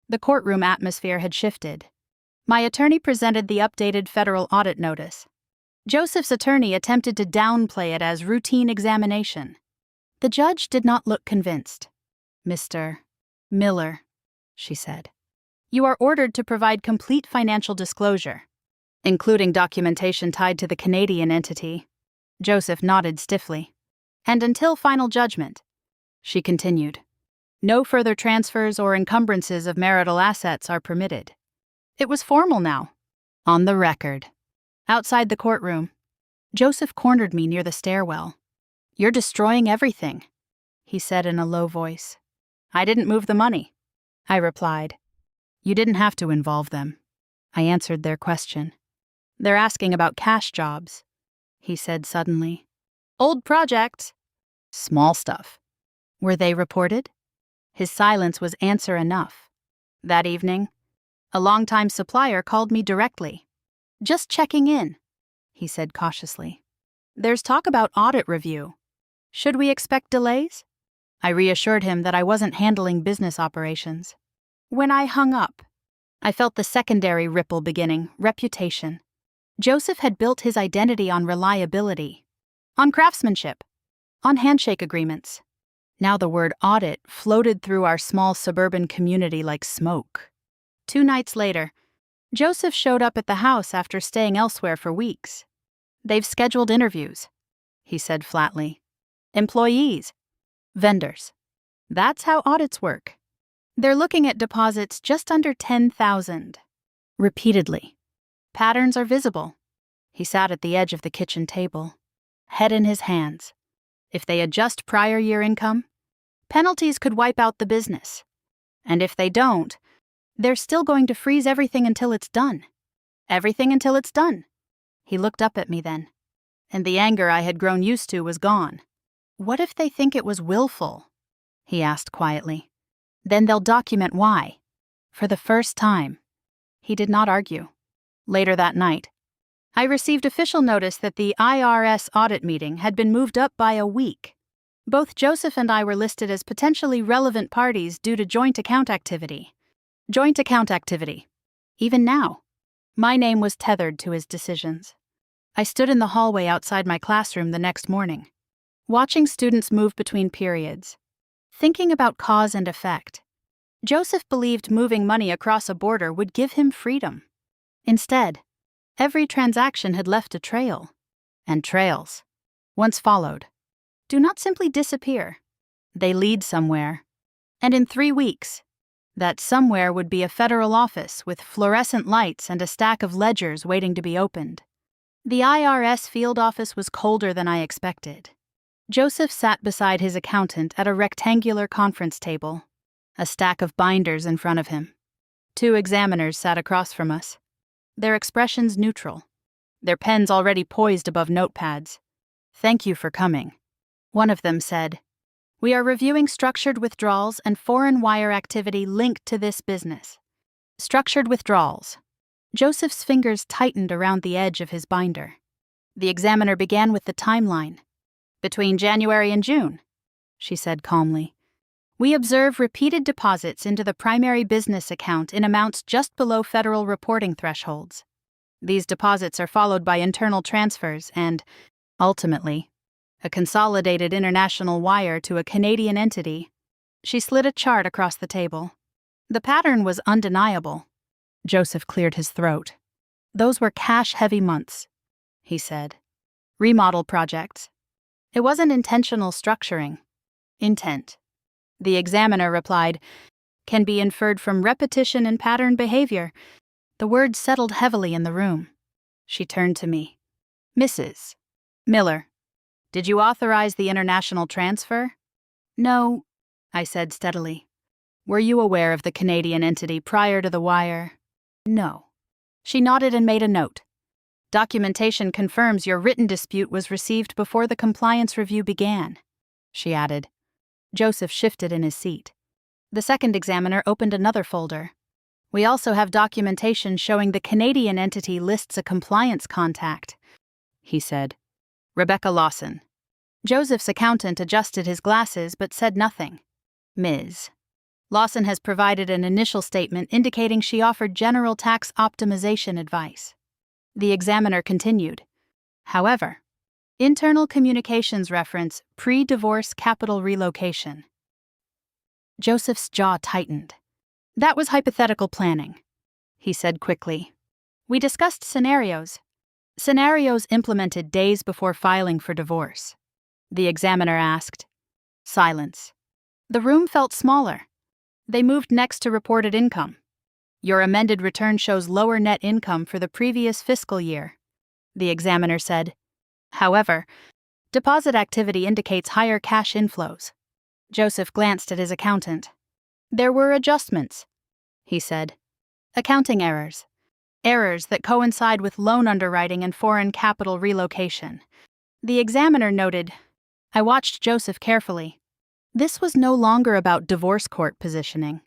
the courtroom atmosphere had shifted. My attorney presented the updated federal audit notice. Joseph's attorney attempted to downplay it as routine examination. The judge did not look convinced. "Mr. Miller," she said, "you are ordered to provide complete financial disclosure, including documentation tied to the Canadian entity." Joseph nodded stiffly. "And until final judgment," she continued, "no further transfers or encumbrances of marital assets are permitted." It was formal now. On the record. Outside the courtroom, Joseph cornered me near the stairwell. "You're destroying everything," he said in a low voice. "I didn't move the money," I replied. "You didn't have to involve them," I answered their question. "They're asking about cash jobs," he said suddenly. "Old projects." "Small stuff." "Were they reported?" His silence was answer enough. That evening, a longtime supplier called me directly. "Just checking in," he said cautiously. "There's talk about audit review. Should we expect delays?" I reassured him that I wasn't handling business operations. When I hung up, I felt the secondary ripple beginning, reputation. Joseph had built his identity on reliability, on craftsmanship, on handshake agreements. Now the word audit floated through our small suburban community like smoke. 2 nights later, Joseph showed up at the house after staying elsewhere for weeks. "They've scheduled interviews," he said flatly. "Employees. Vendors. That's how audits work. They're looking at deposits just under 10,000. Repeatedly. Patterns are visible." He sat at the edge of the kitchen table, head in his hands. "If they adjust prior year income, penalties could wipe out the business. And if they don't, they're still going to freeze everything until it's done. Everything until it's done." He looked up at me then, and the anger I had grown used to was gone. "What if they think it was willful?" he asked quietly. "Then they'll document why. For the first time." He did not argue. Later that night, I received official notice that the IRS audit meeting had been moved up by a week. Both Joseph and I were listed as potentially relevant parties due to joint account activity. Joint account activity. Even now, my name was tethered to his decisions. I stood in the hallway outside my classroom the next morning, watching students move between periods, thinking about cause and effect. Joseph believed moving money across a border would give him freedom. Instead, every transaction had left a trail, and trails, once followed, do not simply disappear. They lead somewhere. And in 3 weeks, that somewhere would be a federal office with fluorescent lights and a stack of ledgers waiting to be opened. The IRS field office was colder than I expected. Joseph sat beside his accountant at a rectangular conference table, a stack of binders in front of him. 2 examiners sat across from us, their expressions neutral, their pens already poised above notepads. "Thank you for coming," one of them said. "We are reviewing structured withdrawals and foreign wire activity linked to this business." Structured withdrawals. Joseph's fingers tightened around the edge of his binder. The examiner began with the timeline. "Between January and June," she said calmly, "we observe repeated deposits into the primary business account in amounts just below federal reporting thresholds. These deposits are followed by internal transfers and, ultimately, a consolidated international wire to a Canadian entity." She slid a chart across the table. The pattern was undeniable. Joseph cleared his throat. "Those were cash-heavy months," he said. "Remodel projects. It wasn't intentional structuring. Intent." The examiner replied, "Can be inferred from repetition and pattern behavior." The words settled heavily in the room. She turned to me. "Mrs. Miller, did you authorize the international transfer?" "No," I said steadily. "Were you aware of the Canadian entity prior to the wire?" "No." She nodded and made a note. "Documentation confirms your written dispute was received before the compliance review began," she added. Joseph shifted in his seat. The second examiner opened another folder. "We also have documentation showing the Canadian entity lists a compliance contact," he said. "Rebecca Lawson." Joseph's accountant adjusted his glasses but said nothing. "Ms. Lawson has provided an initial statement indicating she offered general tax optimization advice." The examiner continued. "However, internal communications reference pre-divorce capital relocation." Joseph's jaw tightened. "That was hypothetical planning," he said quickly. "We discussed scenarios. Scenarios implemented days before filing for divorce." The examiner asked. Silence. The room felt smaller. They moved next to reported income. "Your amended return shows lower net income for the previous fiscal year," the examiner said. "However, deposit activity indicates higher cash inflows." Joseph glanced at his accountant. "There were adjustments," he said. "Accounting errors. Errors that coincide with loan underwriting and foreign capital relocation." The examiner noted. I watched Joseph carefully. This was no longer about divorce court positioning.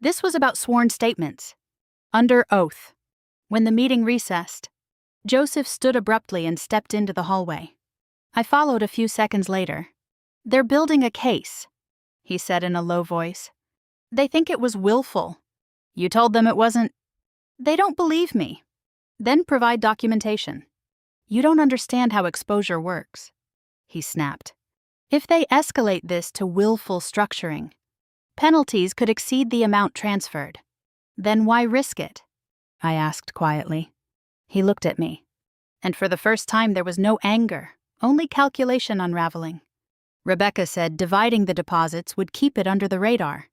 This was about sworn statements. Under oath. When the meeting recessed, Joseph stood abruptly and stepped into the hallway. I followed a few seconds later. "They're building a case," he said in a low voice. "They think it was willful. You told them it wasn't. They don't believe me. Then provide documentation." "You don't understand how exposure works," he snapped. If they escalate this to willful structuring, penalties could exceed the amount transferred. Then why risk it? I asked quietly. He looked at me, and for the first time there was no anger, only calculation unraveling. Rebecca said dividing the deposits would keep it under the radar,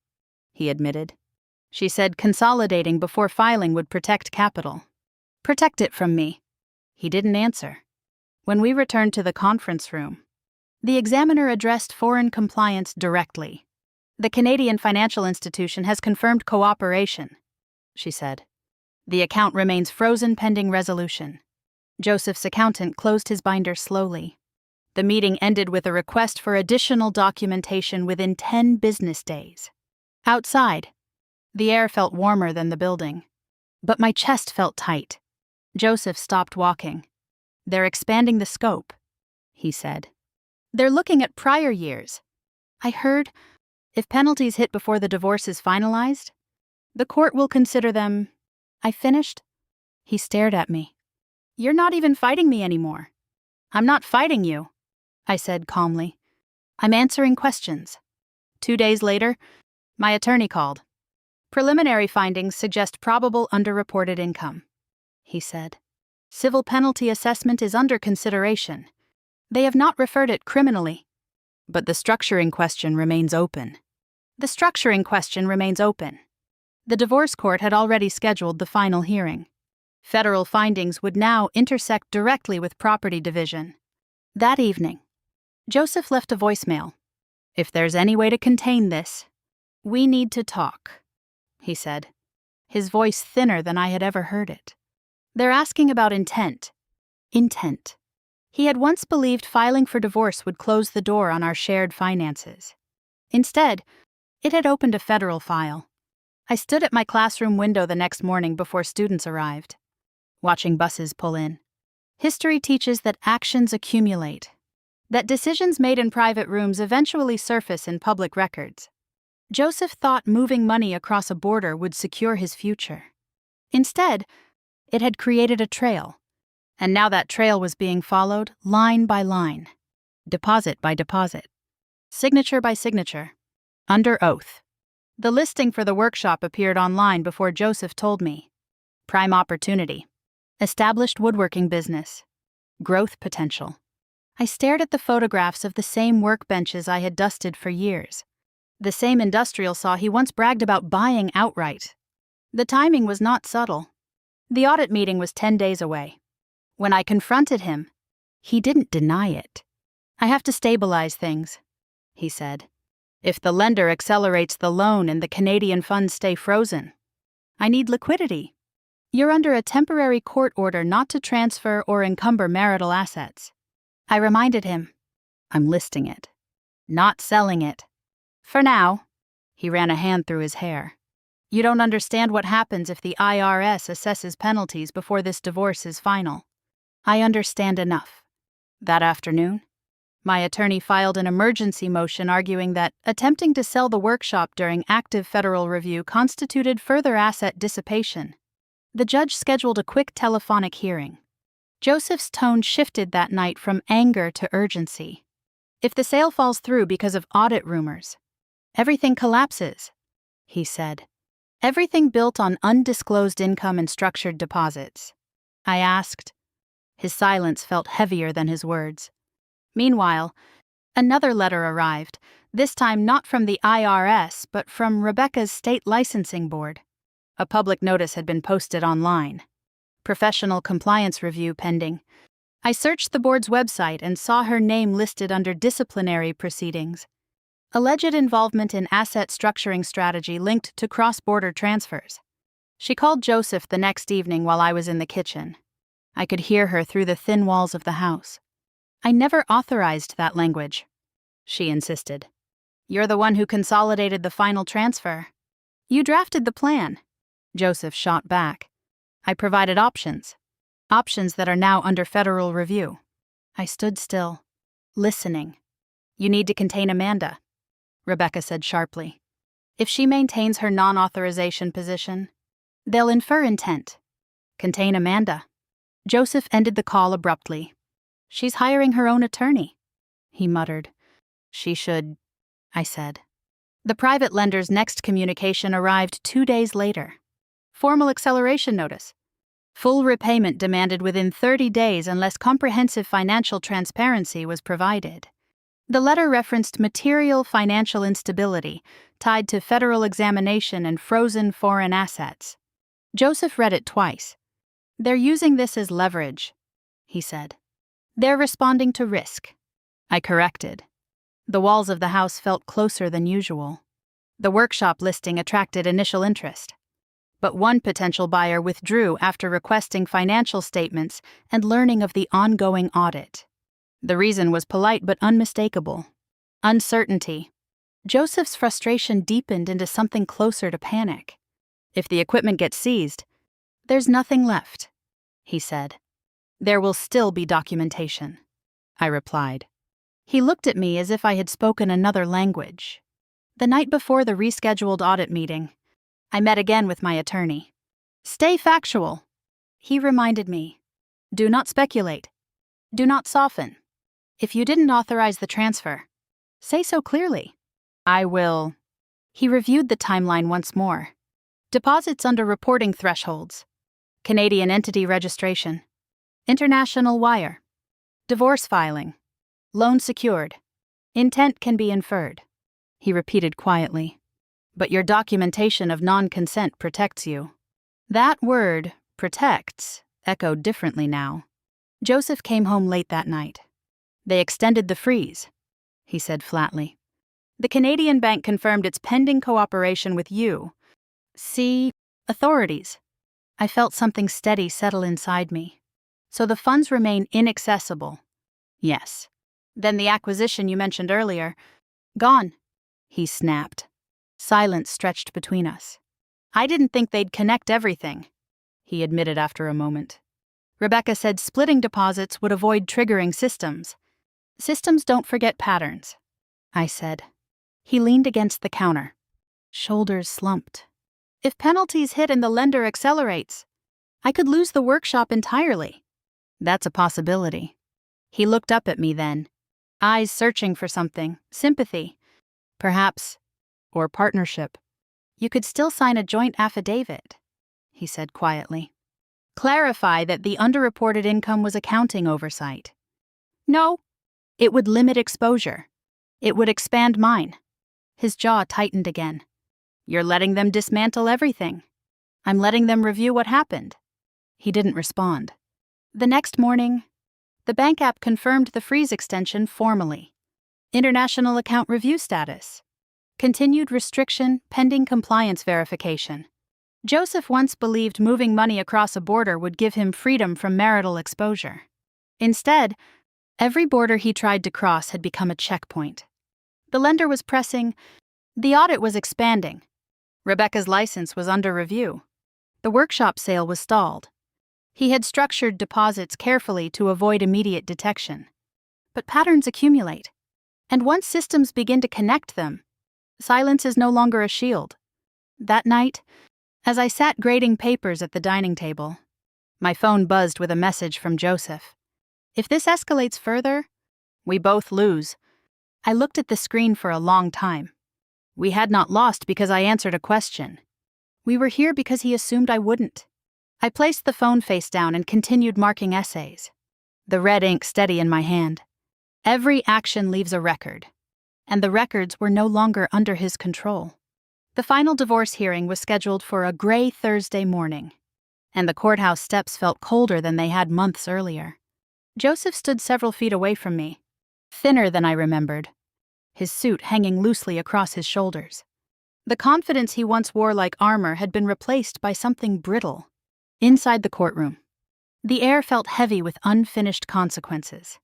he admitted. She said consolidating before filing would protect capital. Protect it from me. He didn't answer. When we returned to the conference room, the examiner addressed foreign compliance directly. The Canadian financial institution has confirmed cooperation, she said. The account remains frozen pending resolution. Joseph's accountant closed his binder slowly. The meeting ended with a request for additional documentation within 10 business days. Outside, the air felt warmer than the building, but my chest felt tight. Joseph stopped walking. They're expanding the scope, he said. They're looking at prior years. I heard, if penalties hit before the divorce is finalized, the court will consider them. I finished. He stared at me. You're not even fighting me anymore. I'm not fighting you, I said calmly. I'm answering questions. 2 days later, my attorney called. Preliminary findings suggest probable underreported income, he said. Civil penalty assessment is under consideration. They have not referred it criminally. But the structuring question remains open. The divorce court had already scheduled the final hearing. Federal findings would now intersect directly with property division. That evening, Joseph left a voicemail. If there's any way to contain this, we need to talk, he said, his voice thinner than I had ever heard it. They're asking about intent. Intent. He had once believed filing for divorce would close the door on our shared finances. Instead, it had opened a federal file. I stood at my classroom window the next morning before students arrived, watching buses pull in. History teaches that actions accumulate, that decisions made in private rooms eventually surface in public records. Joseph thought moving money across a border would secure his future. Instead, it had created a trail, and now that trail was being followed line by line, deposit by deposit, signature by signature, under oath. The listing for the workshop appeared online before Joseph told me. Prime opportunity. Established woodworking business. Growth potential. I stared at the photographs of the same workbenches I had dusted for years. The same industrial saw he once bragged about buying outright. The timing was not subtle. The audit meeting was 10 days away. When I confronted him, he didn't deny it. I have to stabilize things, he said. If the lender accelerates the loan and the Canadian funds stay frozen, I need liquidity. You're under a temporary court order not to transfer or encumber marital assets. I reminded him, I'm listing it, not selling it. For now, he ran a hand through his hair. You don't understand what happens if the IRS assesses penalties before this divorce is final. I understand enough. That afternoon, my attorney filed an emergency motion arguing that attempting to sell the workshop during active federal review constituted further asset dissipation. The judge scheduled a quick telephonic hearing. Joseph's tone shifted that night from anger to urgency. If the sale falls through because of audit rumors, everything collapses, he said. Everything built on undisclosed income and structured deposits. I asked. His silence felt heavier than his words. Meanwhile, another letter arrived, this time not from the IRS, but from Rebecca's state licensing board. A public notice had been posted online. Professional compliance review pending. I searched the board's website and saw her name listed under disciplinary proceedings. Alleged involvement in asset structuring strategy linked to cross-border transfers. She called Joseph the next evening while I was in the kitchen. I could hear her through the thin walls of the house. I never authorized that language, she insisted. You're the one who consolidated the final transfer. You drafted the plan, Joseph shot back. I provided options that are now under federal review. I stood still, listening. You need to contain Amanda, Rebecca said sharply. If she maintains her non-authorization position, they'll infer intent. Contain Amanda. Joseph ended the call abruptly. She's hiring her own attorney, he muttered. She should, I said. The private lender's next communication arrived 2 days later. Formal acceleration notice. Full repayment demanded within 30 days unless comprehensive financial transparency was provided. The letter referenced material financial instability tied to federal examination and frozen foreign assets. Joseph read it twice. They're using this as leverage, he said. They're responding to risk. I corrected. The walls of the house felt closer than usual. The workshop listing attracted initial interest. But one potential buyer withdrew after requesting financial statements and learning of the ongoing audit. The reason was polite but unmistakable. Uncertainty. Joseph's frustration deepened into something closer to panic. If the equipment gets seized, there's nothing left, he said. There will still be documentation, I replied. He looked at me as if I had spoken another language. The night before the rescheduled audit meeting, I met again with my attorney. Stay factual, he reminded me. Do not speculate. Do not soften. If you didn't authorize the transfer, say so clearly. I will. He reviewed the timeline once more. Deposits under reporting thresholds. Canadian entity registration. International wire. Divorce filing. Loan secured. Intent can be inferred. He repeated quietly. But your documentation of non-consent protects you. That word, protects, echoed differently now. Joseph came home late that night. They extended the freeze, he said flatly. The Canadian bank confirmed its pending cooperation with you. See, authorities. I felt something steady settle inside me. So the funds remain inaccessible. Yes. Then the acquisition you mentioned earlier. Gone, he snapped. Silence stretched between us. I didn't think they'd connect everything, he admitted after a moment. Rebecca said splitting deposits would avoid triggering systems. Systems don't forget patterns, I said. He leaned against the counter. Shoulders slumped. If penalties hit and the lender accelerates, I could lose the workshop entirely. That's a possibility. He looked up at me then, eyes searching for something, sympathy, perhaps, or partnership. You could still sign a joint affidavit, he said quietly. Clarify that the underreported income was accounting oversight. No, it would limit exposure. It would expand mine. His jaw tightened again. You're letting them dismantle everything. I'm letting them review what happened. He didn't respond. The next morning, the bank app confirmed the freeze extension formally. International account review status. Continued restriction pending compliance verification. Joseph once believed moving money across a border would give him freedom from marital exposure. Instead, every border he tried to cross had become a checkpoint. The lender was pressing. The audit was expanding. Rebecca's license was under review. The workshop sale was stalled. He had structured deposits carefully to avoid immediate detection. But patterns accumulate. And once systems begin to connect them, silence is no longer a shield. That night, as I sat grading papers at the dining table, my phone buzzed with a message from Joseph. If this escalates further, we both lose. I looked at the screen for a long time. We had not lost because I answered a question. We were here because he assumed I wouldn't. I placed the phone face down and continued marking essays, the red ink steady in my hand. Every action leaves a record, and the records were no longer under his control. The final divorce hearing was scheduled for a gray Thursday morning, and the courthouse steps felt colder than they had months earlier. Joseph stood several feet away from me, thinner than I remembered, his suit hanging loosely across his shoulders. The confidence he once wore like armor had been replaced by something brittle. Inside the courtroom, the air felt heavy with unfinished consequences.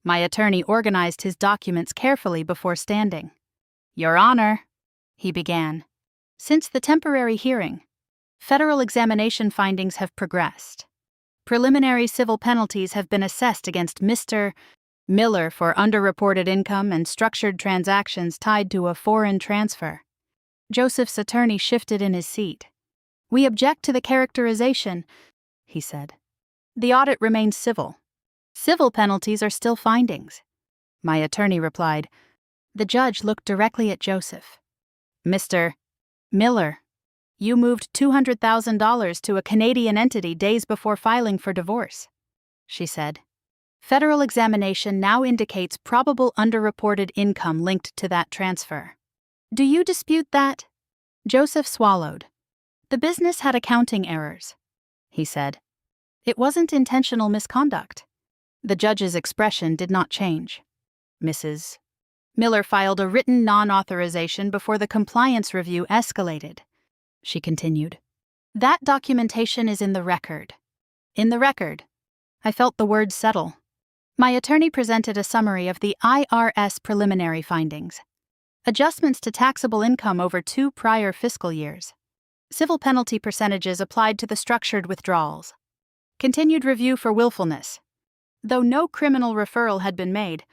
My attorney organized his documents carefully before standing. Your Honor, he began. Since the temporary hearing, federal examination findings have progressed. Preliminary civil penalties have been assessed against Mr. Miller for underreported income and structured transactions tied to a foreign transfer. Joseph's attorney shifted in his seat. We object to the characterization, he said. The audit remains civil. Civil penalties are still findings. My attorney replied, The judge looked directly at Joseph. Mr. Miller, you moved $200,000 to a Canadian entity days before filing for divorce, she said. Federal examination now indicates probable underreported income linked to that transfer. Do you dispute that? Joseph swallowed. The business had accounting errors, he said. It wasn't intentional misconduct. The judge's expression did not change. Mrs. Miller filed a written non-authorization before the compliance review escalated, she continued. That documentation is in the record. In the record. I felt the words settle. My attorney presented a summary of the IRS preliminary findings. Adjustments to taxable income over 2 prior fiscal years. Civil penalty percentages applied to the structured withdrawals. Continued review for willfulness. Though no criminal referral had been made,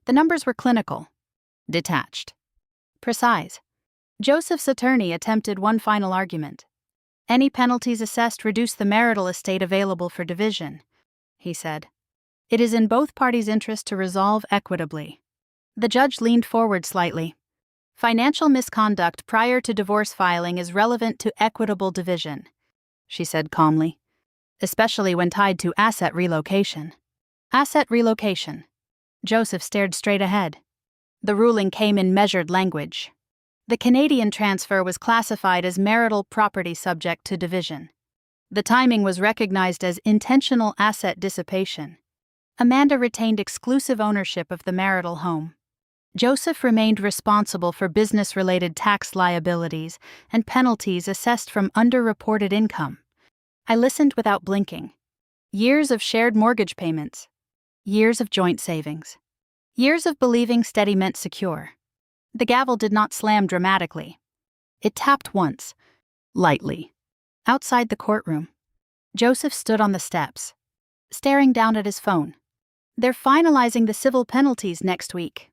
the numbers were clinical, detached, precise. Joseph's attorney attempted one final argument. Any penalties assessed reduce the marital estate available for division, he said. It is in both parties' interest to resolve equitably. The judge leaned forward slightly. Financial misconduct prior to divorce filing is relevant to equitable division, she said calmly, especially when tied to asset relocation. Asset relocation. Joseph stared straight ahead. The ruling came in measured language. The Canadian transfer was classified as marital property subject to division. The timing was recognized as intentional asset dissipation. Amanda retained exclusive ownership of the marital home. Joseph remained responsible for business-related tax liabilities and penalties assessed from underreported income. I listened without blinking. Years of shared mortgage payments. Years of joint savings. Years of believing steady meant secure. The gavel did not slam dramatically. It tapped once, lightly. Outside the courtroom, Joseph stood on the steps, staring down at his phone. They're finalizing the civil penalties next week,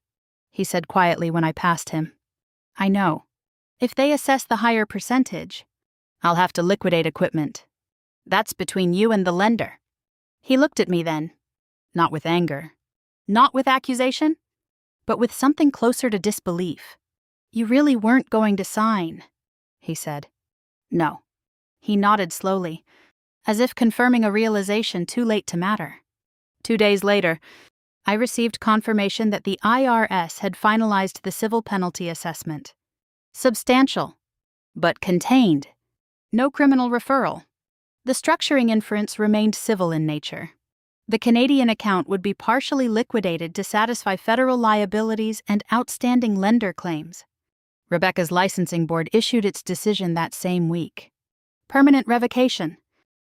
he said quietly when I passed him. I know. If they assess the higher percentage, I'll have to liquidate equipment. That's between you and the lender. He looked at me then, not with anger, not with accusation, but with something closer to disbelief. You really weren't going to sign, he said. No. He nodded slowly, as if confirming a realization too late to matter. 2 days later, I received confirmation that the IRS had finalized the civil penalty assessment. Substantial, but contained. No criminal referral. The structuring inference remained civil in nature. The Canadian account would be partially liquidated to satisfy federal liabilities and outstanding lender claims. Rebecca's licensing board issued its decision that same week. Permanent revocation.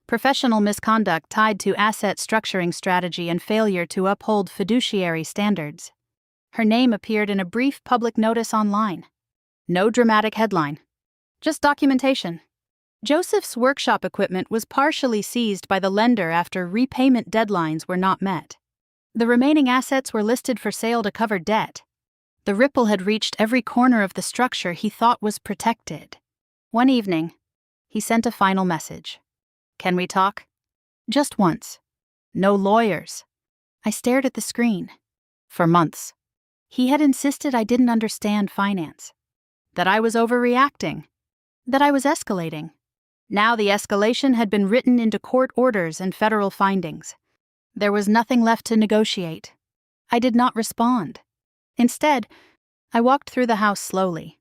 Professional misconduct tied to asset structuring strategy and failure to uphold fiduciary standards. Her name appeared in a brief public notice online. No dramatic headline. Just documentation. Joseph's workshop equipment was partially seized by the lender after repayment deadlines were not met. The remaining assets were listed for sale to cover debt. The ripple had reached every corner of the structure he thought was protected. One evening, he sent a final message. Can we talk? Just once. No lawyers. I stared at the screen. For months. He had insisted I didn't understand finance. That I was overreacting. That I was escalating. Now the escalation had been written into court orders and federal findings. There was nothing left to negotiate. I did not respond. Instead, I walked through the house slowly,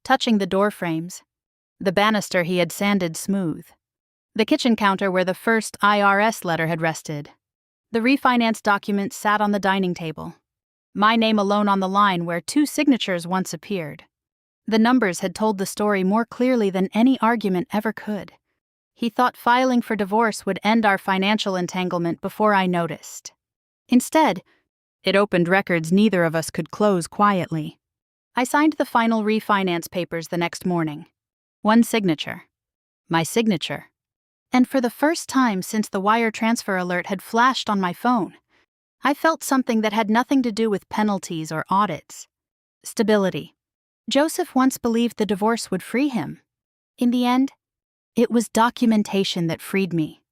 touching the door frames, the banister he had sanded smooth, the kitchen counter where the first IRS letter had rested. The refinance documents sat on the dining table, my name alone on the line where 2 signatures once appeared. The numbers had told the story more clearly than any argument ever could. He thought filing for divorce would end our financial entanglement before I noticed. Instead, it opened records neither of us could close quietly. I signed the final refinance papers the next morning. One signature. My signature. And for the first time since the wire transfer alert had flashed on my phone, I felt something that had nothing to do with penalties or audits. Stability. Joseph once believed the divorce would free him. In the end, it was documentation that freed me.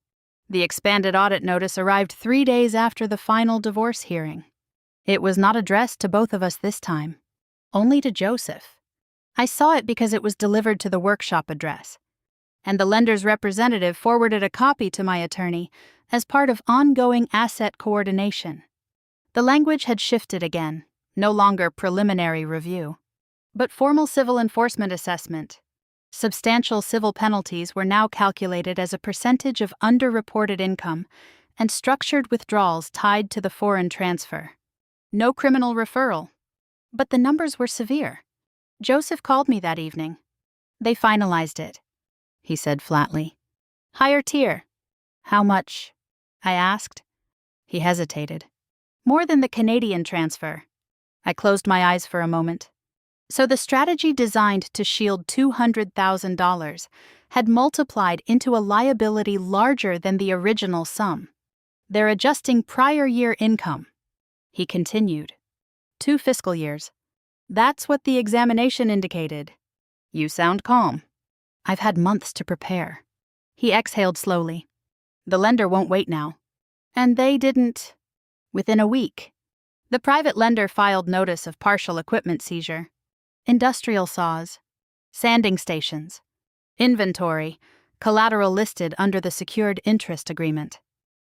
The expanded audit notice arrived 3 days after the final divorce hearing. It was not addressed to both of us this time. only to Joseph. I saw it because it was delivered to the workshop address, and the lender's representative forwarded a copy to my attorney as part of ongoing asset coordination. The language had shifted again, no longer preliminary review, but formal civil enforcement assessment. Substantial civil penalties were now calculated as a percentage of underreported income and structured withdrawals tied to the foreign transfer. No criminal referral. But the numbers were severe. Joseph called me that evening. They finalized it, he said flatly. Higher tier. How much? I asked. He hesitated. More than the Canadian transfer. I closed my eyes for a moment. So the strategy designed to shield $200,000 had multiplied into a liability larger than the original sum. They're adjusting prior year income. He continued. 2 fiscal years. That's what the examination indicated. You sound calm. I've had months to prepare. He exhaled slowly. The lender won't wait now. And they didn't. Within a week, the private lender filed notice of partial equipment seizure. Industrial saws, sanding stations, inventory, collateral listed under the secured interest agreement.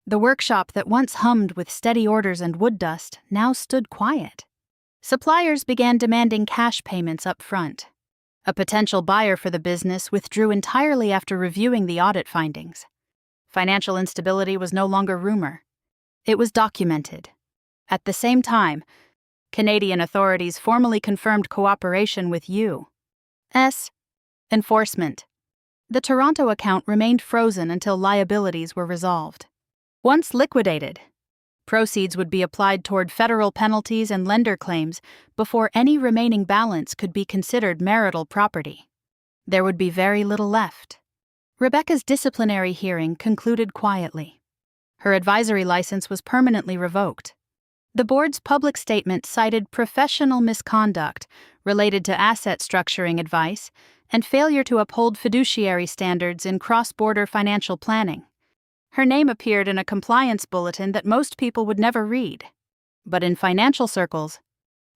The workshop that once hummed with steady orders and wood dust now stood quiet. Suppliers began demanding cash payments up front. A potential buyer for the business withdrew entirely after reviewing the audit findings. Financial instability was no longer rumor. It was documented. At the same time, Canadian authorities formally confirmed cooperation with U.S. enforcement. The Toronto account remained frozen until liabilities were resolved. Once liquidated, proceeds would be applied toward federal penalties and lender claims before any remaining balance could be considered marital property. There would be very little left. Rebecca's disciplinary hearing concluded quietly. Her advisory license was permanently revoked. The board's public statement cited professional misconduct related to asset structuring advice and failure to uphold fiduciary standards in cross-border financial planning. Her name appeared in a compliance bulletin that most people would never read. But in financial circles,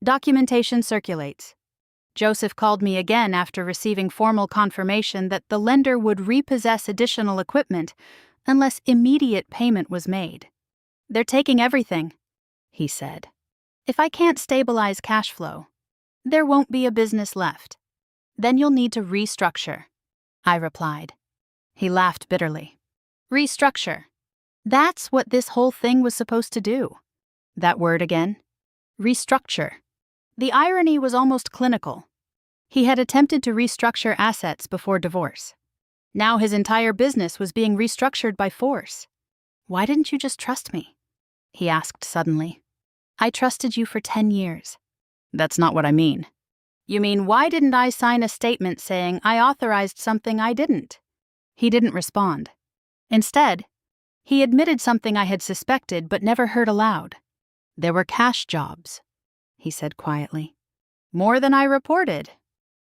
documentation circulates. Joseph called me again after receiving formal confirmation that the lender would repossess additional equipment unless immediate payment was made. They're taking everything, he said. If I can't stabilize cash flow, there won't be a business left. Then you'll need to restructure, I replied. He laughed bitterly. Restructure. That's what this whole thing was supposed to do. That word again. Restructure. The irony was almost clinical. He had attempted to restructure assets before divorce. Now his entire business was being restructured by force. Why didn't you just trust me? He asked suddenly. I trusted you for 10 years. That's not what I mean. You mean, why didn't I sign a statement saying I authorized something I didn't? He didn't respond. Instead, he admitted something I had suspected but never heard aloud. There were cash jobs, he said quietly. More than I reported,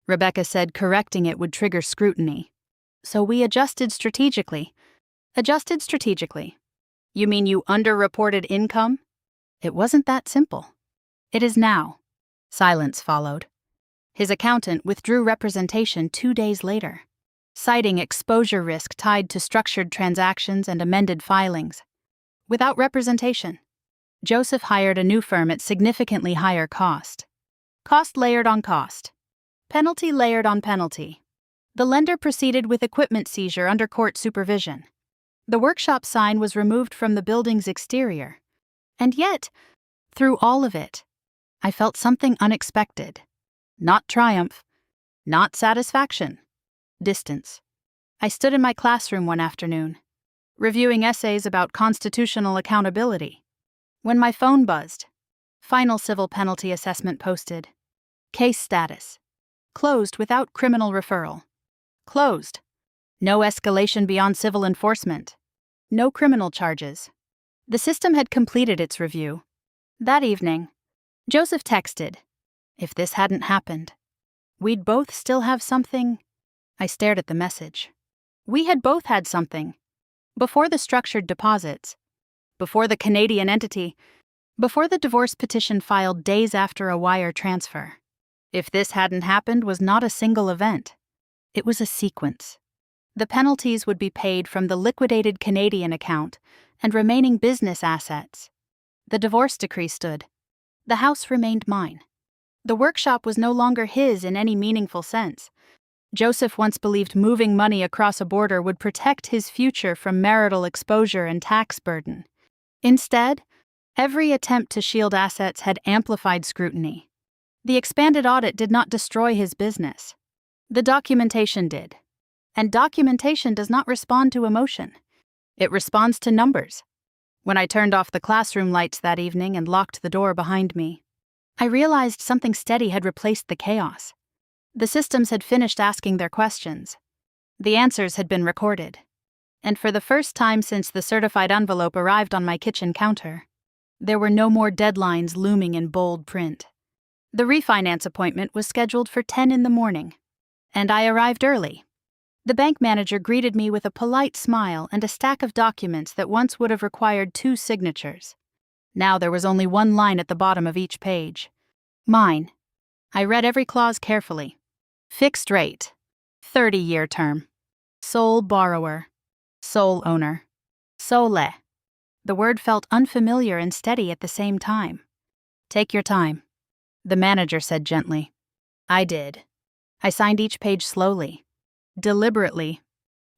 Rebecca said, correcting it would trigger scrutiny. So we adjusted strategically. Adjusted strategically. You mean you underreported income? It wasn't that simple. It is now. Silence followed. His accountant withdrew representation 2 days later, citing exposure risk tied to structured transactions and amended filings. Without representation, Joseph hired a new firm at significantly higher cost. Cost layered on cost. Penalty layered on penalty. The lender proceeded with equipment seizure under court supervision. The workshop sign was removed from the building's exterior. And yet, through all of it, I felt something unexpected. Not triumph, not satisfaction, distance. I stood in my classroom one afternoon, reviewing essays about constitutional accountability, when my phone buzzed. Final civil penalty assessment posted. Case status. Closed without criminal referral. Closed. No escalation beyond civil enforcement. No criminal charges. The system had completed its review. That evening, Joseph texted, if this hadn't happened, we'd both still have something. I stared at the message. We had both had something. Before the structured deposits, before the Canadian entity, before the divorce petition filed days after a wire transfer. If this hadn't happened was not a single event. It was a sequence. The penalties would be paid from the liquidated Canadian account and remaining business assets. The divorce decree stood. The house remained mine. The workshop was no longer his in any meaningful sense. Joseph once believed moving money across a border would protect his future from marital exposure and tax burden. Instead, every attempt to shield assets had amplified scrutiny. The expanded audit did not destroy his business. The documentation did. And documentation does not respond to emotion. It responds to numbers. When I turned off the classroom lights that evening and locked the door behind me, I realized something steady had replaced the chaos. The systems had finished asking their questions. The answers had been recorded. And for the first time since the certified envelope arrived on my kitchen counter, there were no more deadlines looming in bold print. The refinance appointment was scheduled for 10 in the morning, and I arrived early. The bank manager greeted me with a polite smile and a stack of documents that once would have required 2 signatures. Now there was only one line at the bottom of each page. Mine. I read every clause carefully. Fixed rate. 30-year term. Sole borrower. Sole owner. Sole. The word felt unfamiliar and steady at the same time. Take your time, the manager said gently. I did. I signed each page slowly, deliberately,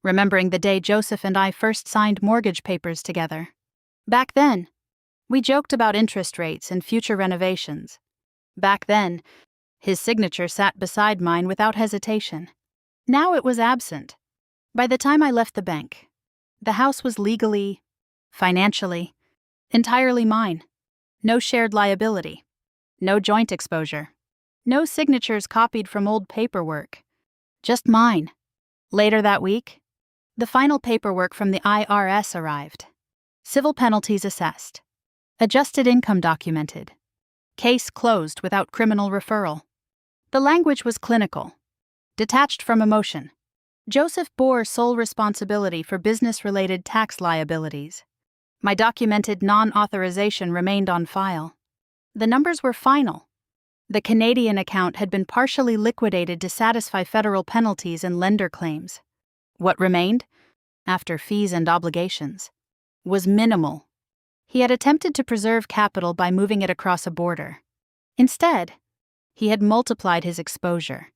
remembering the day Joseph and I first signed mortgage papers together. Back then, we joked about interest rates and future renovations. Back then, his signature sat beside mine without hesitation. Now it was absent. By the time I left the bank, the house was legally, financially, entirely mine. No shared liability. No joint exposure. No signatures copied from old paperwork. Just mine. Later that week, the final paperwork from the IRS arrived. Civil penalties assessed. Adjusted income documented. Case closed without criminal referral. The language was clinical, detached from emotion. Joseph bore sole responsibility for business-related tax liabilities. My documented non-authorization remained on file. The numbers were final. The Canadian account had been partially liquidated to satisfy federal penalties and lender claims. What remained, after fees and obligations, was minimal. He had attempted to preserve capital by moving it across a border. Instead, he had multiplied his exposure.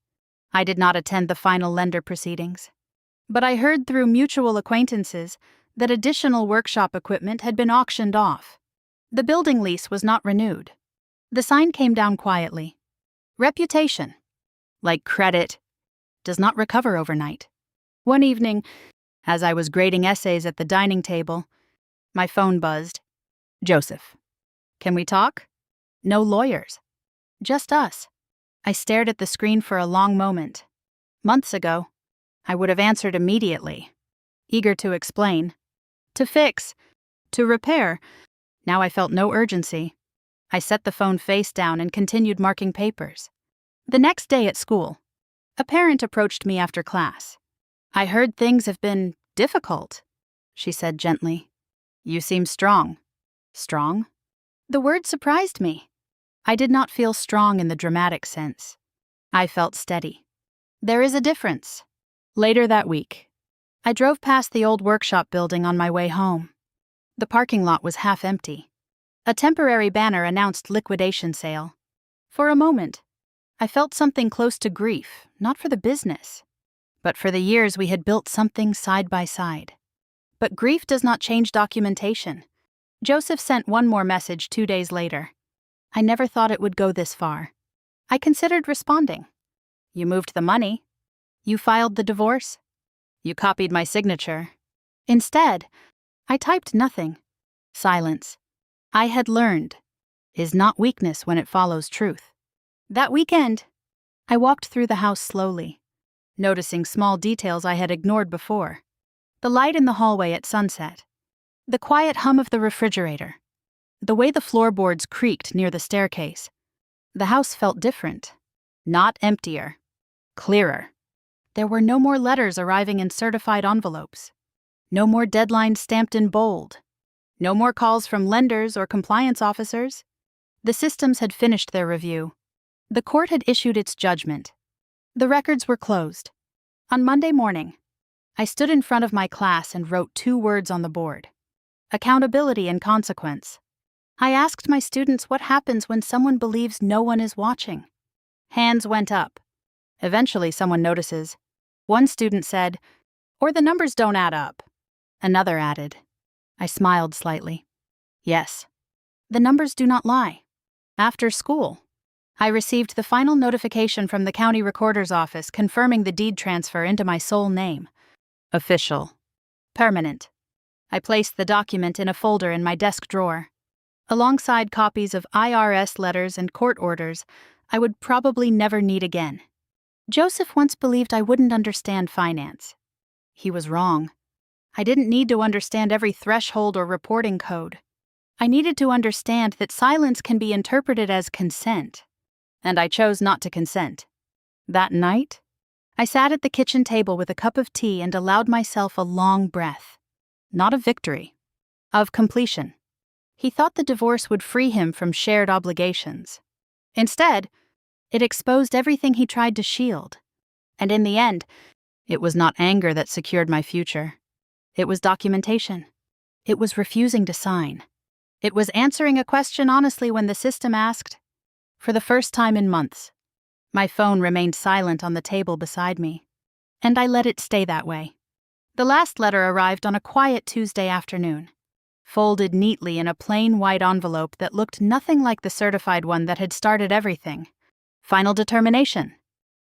I did not attend the final lender proceedings, but I heard through mutual acquaintances that additional workshop equipment had been auctioned off. The building lease was not renewed. The sign came down quietly. Reputation, like credit, does not recover overnight. One evening, as I was grading essays at the dining table, my phone buzzed. Joseph, can we talk? No lawyers. Just us. I stared at the screen for a long moment. Months ago, I would have answered immediately, eager to explain, to fix, to repair. Now I felt no urgency. I set the phone face down and continued marking papers. The next day at school, a parent approached me after class. I heard things have been difficult, she said gently. You seem strong. Strong? The word surprised me. I did not feel strong in the dramatic sense. I felt steady. There is a difference. Later that week, I drove past the old workshop building on my way home. The parking lot was half empty. A temporary banner announced liquidation sale. For a moment, I felt something close to grief, not for the business, but for the years we had built something side by side. But grief does not change documentation. Joseph sent one more message 2 days later. I never thought it would go this far. I considered responding. You moved the money. You filed the divorce. You copied my signature. Instead, I typed nothing. Silence. I had learned is not weakness when it follows truth. That weekend, I walked through the house slowly, noticing small details I had ignored before. The light in the hallway at sunset. The quiet hum of the refrigerator. The way the floorboards creaked near the staircase. The house felt different. Not emptier. Clearer. There were no more letters arriving in certified envelopes. No more deadlines stamped in bold. No more calls from lenders or compliance officers. The systems had finished their review. The court had issued its judgment. The records were closed. On Monday morning, I stood in front of my class and wrote 2 words on the board: accountability and consequence. I asked my students what happens when someone believes no one is watching. Hands went up. Eventually, someone notices. One student said, "Or the numbers don't add up." Another added. I smiled slightly. Yes, the numbers do not lie. After school, I received the final notification from the county recorder's office confirming the deed transfer into my sole name. Official. Permanent. I placed the document in a folder in my desk drawer. Alongside copies of IRS letters and court orders I would probably never need again. Joseph once believed I wouldn't understand finance. He was wrong. I didn't need to understand every threshold or reporting code. I needed to understand that silence can be interpreted as consent. And I chose not to consent. That night, I sat at the kitchen table with a cup of tea and allowed myself a long breath. Not of victory, of completion. He thought the divorce would free him from shared obligations. Instead, it exposed everything he tried to shield. And in the end, it was not anger that secured my future. It was documentation. It was refusing to sign. It was answering a question honestly when the system asked. For the first time in months, my phone remained silent on the table beside me, and I let it stay that way. The last letter arrived on a quiet Tuesday afternoon, folded neatly in a plain white envelope that looked nothing like the certified one that had started everything. Final determination.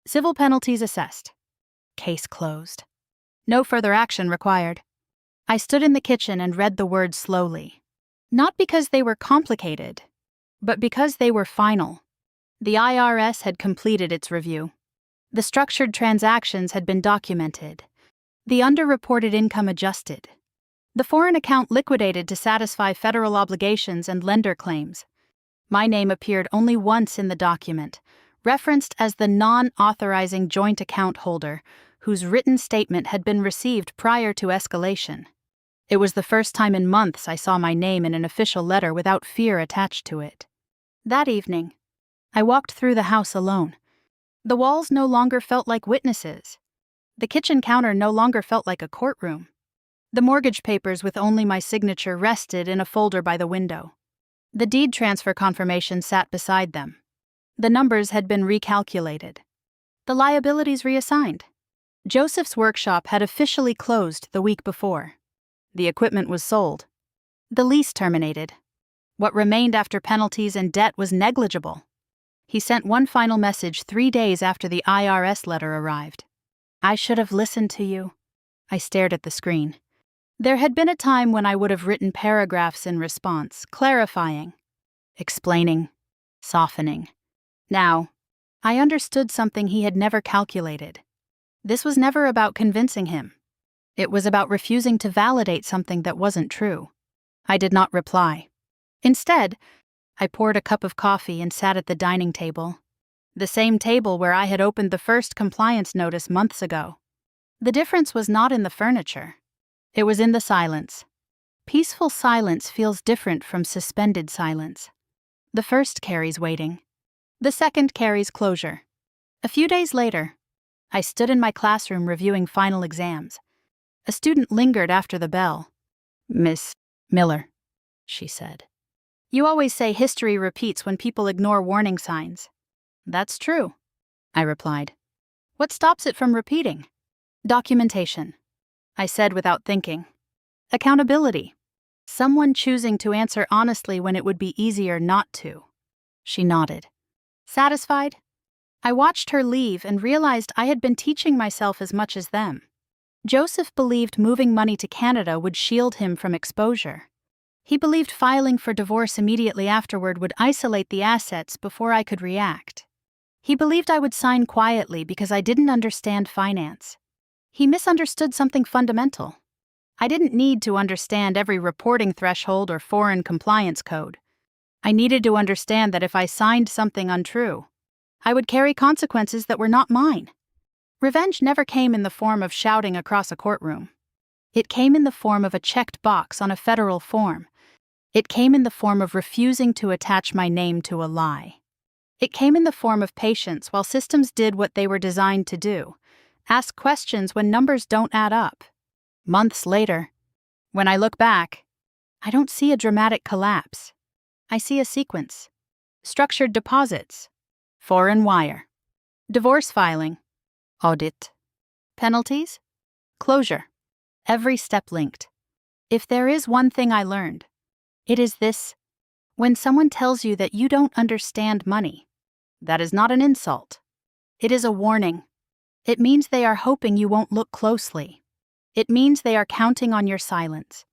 Civil penalties assessed. Case closed. No further action required. I stood in the kitchen and read the words slowly. Not because they were complicated, but because they were final. The IRS had completed its review. The structured transactions had been documented. The underreported income adjusted. The foreign account liquidated to satisfy federal obligations and lender claims. My name appeared only once in the document, referenced as the non-authorizing joint account holder, whose written statement had been received prior to escalation. It was the first time in months I saw my name in an official letter without fear attached to it. That evening, I walked through the house alone. The walls no longer felt like witnesses. The kitchen counter no longer felt like a courtroom. The mortgage papers with only my signature rested in a folder by the window. The deed transfer confirmation sat beside them. The numbers had been recalculated. The liabilities reassigned. Joseph's workshop had officially closed the week before. The equipment was sold. The lease terminated. What remained after penalties and debt was negligible. He sent one final message 3 days after the IRS letter arrived. "I should have listened to you." I stared at the screen. There had been a time when I would have written paragraphs in response, clarifying, explaining, softening. Now, I understood something he had never calculated. This was never about convincing him. It was about refusing to validate something that wasn't true. I did not reply. Instead, I poured a cup of coffee and sat at the dining table. The same table where I had opened the first compliance notice months ago. The difference was not in the furniture. It was in the silence. Peaceful silence feels different from suspended silence. The first carries waiting. The second carries closure. A few days later, I stood in my classroom reviewing final exams. A student lingered after the bell. "Miss Miller," she said. "You always say history repeats when people ignore warning signs." "That's true," I replied. "What stops it from repeating?" "Documentation," I said without thinking. "Accountability. Someone choosing to answer honestly when it would be easier not to." She nodded. Satisfied? I watched her leave and realized I had been teaching myself as much as them. Joseph believed moving money to Canada would shield him from exposure. He believed filing for divorce immediately afterward would isolate the assets before I could react. He believed I would sign quietly because I didn't understand finance. He misunderstood something fundamental. I didn't need to understand every reporting threshold or foreign compliance code. I needed to understand that if I signed something untrue, I would carry consequences that were not mine. Revenge never came in the form of shouting across a courtroom. It came in the form of a checked box on a federal form. It came in the form of refusing to attach my name to a lie. It came in the form of patience while systems did what they were designed to do. Ask questions when numbers don't add up. Months later, when I look back, I don't see a dramatic collapse. I see a sequence. Structured deposits. Foreign wire. Divorce filing. Audit. Penalties. Closure. Every step linked. If there is one thing I learned, it is this: when someone tells you that you don't understand money, that is not an insult. It is a warning. It means they are hoping you won't look closely. It means they are counting on your silence.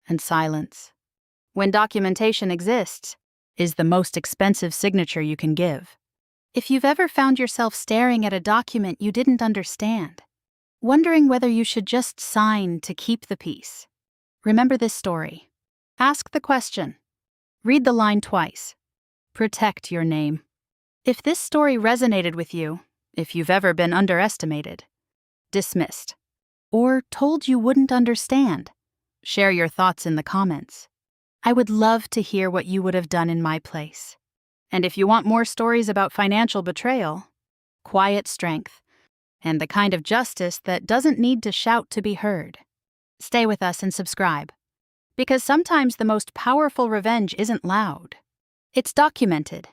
And silence, when documentation exists, is the most expensive signature you can give. If you've ever found yourself staring at a document you didn't understand, wondering whether you should just sign to keep the peace, remember this story. Ask the question. Read the line twice. Protect your name. If this story resonated with you, if you've ever been underestimated, dismissed, or told you wouldn't understand, share your thoughts in the comments. I would love to hear what you would have done in my place. And if you want more stories about financial betrayal, quiet strength, and the kind of justice that doesn't need to shout to be heard, stay with us and subscribe. Because sometimes the most powerful revenge isn't loud. It's documented.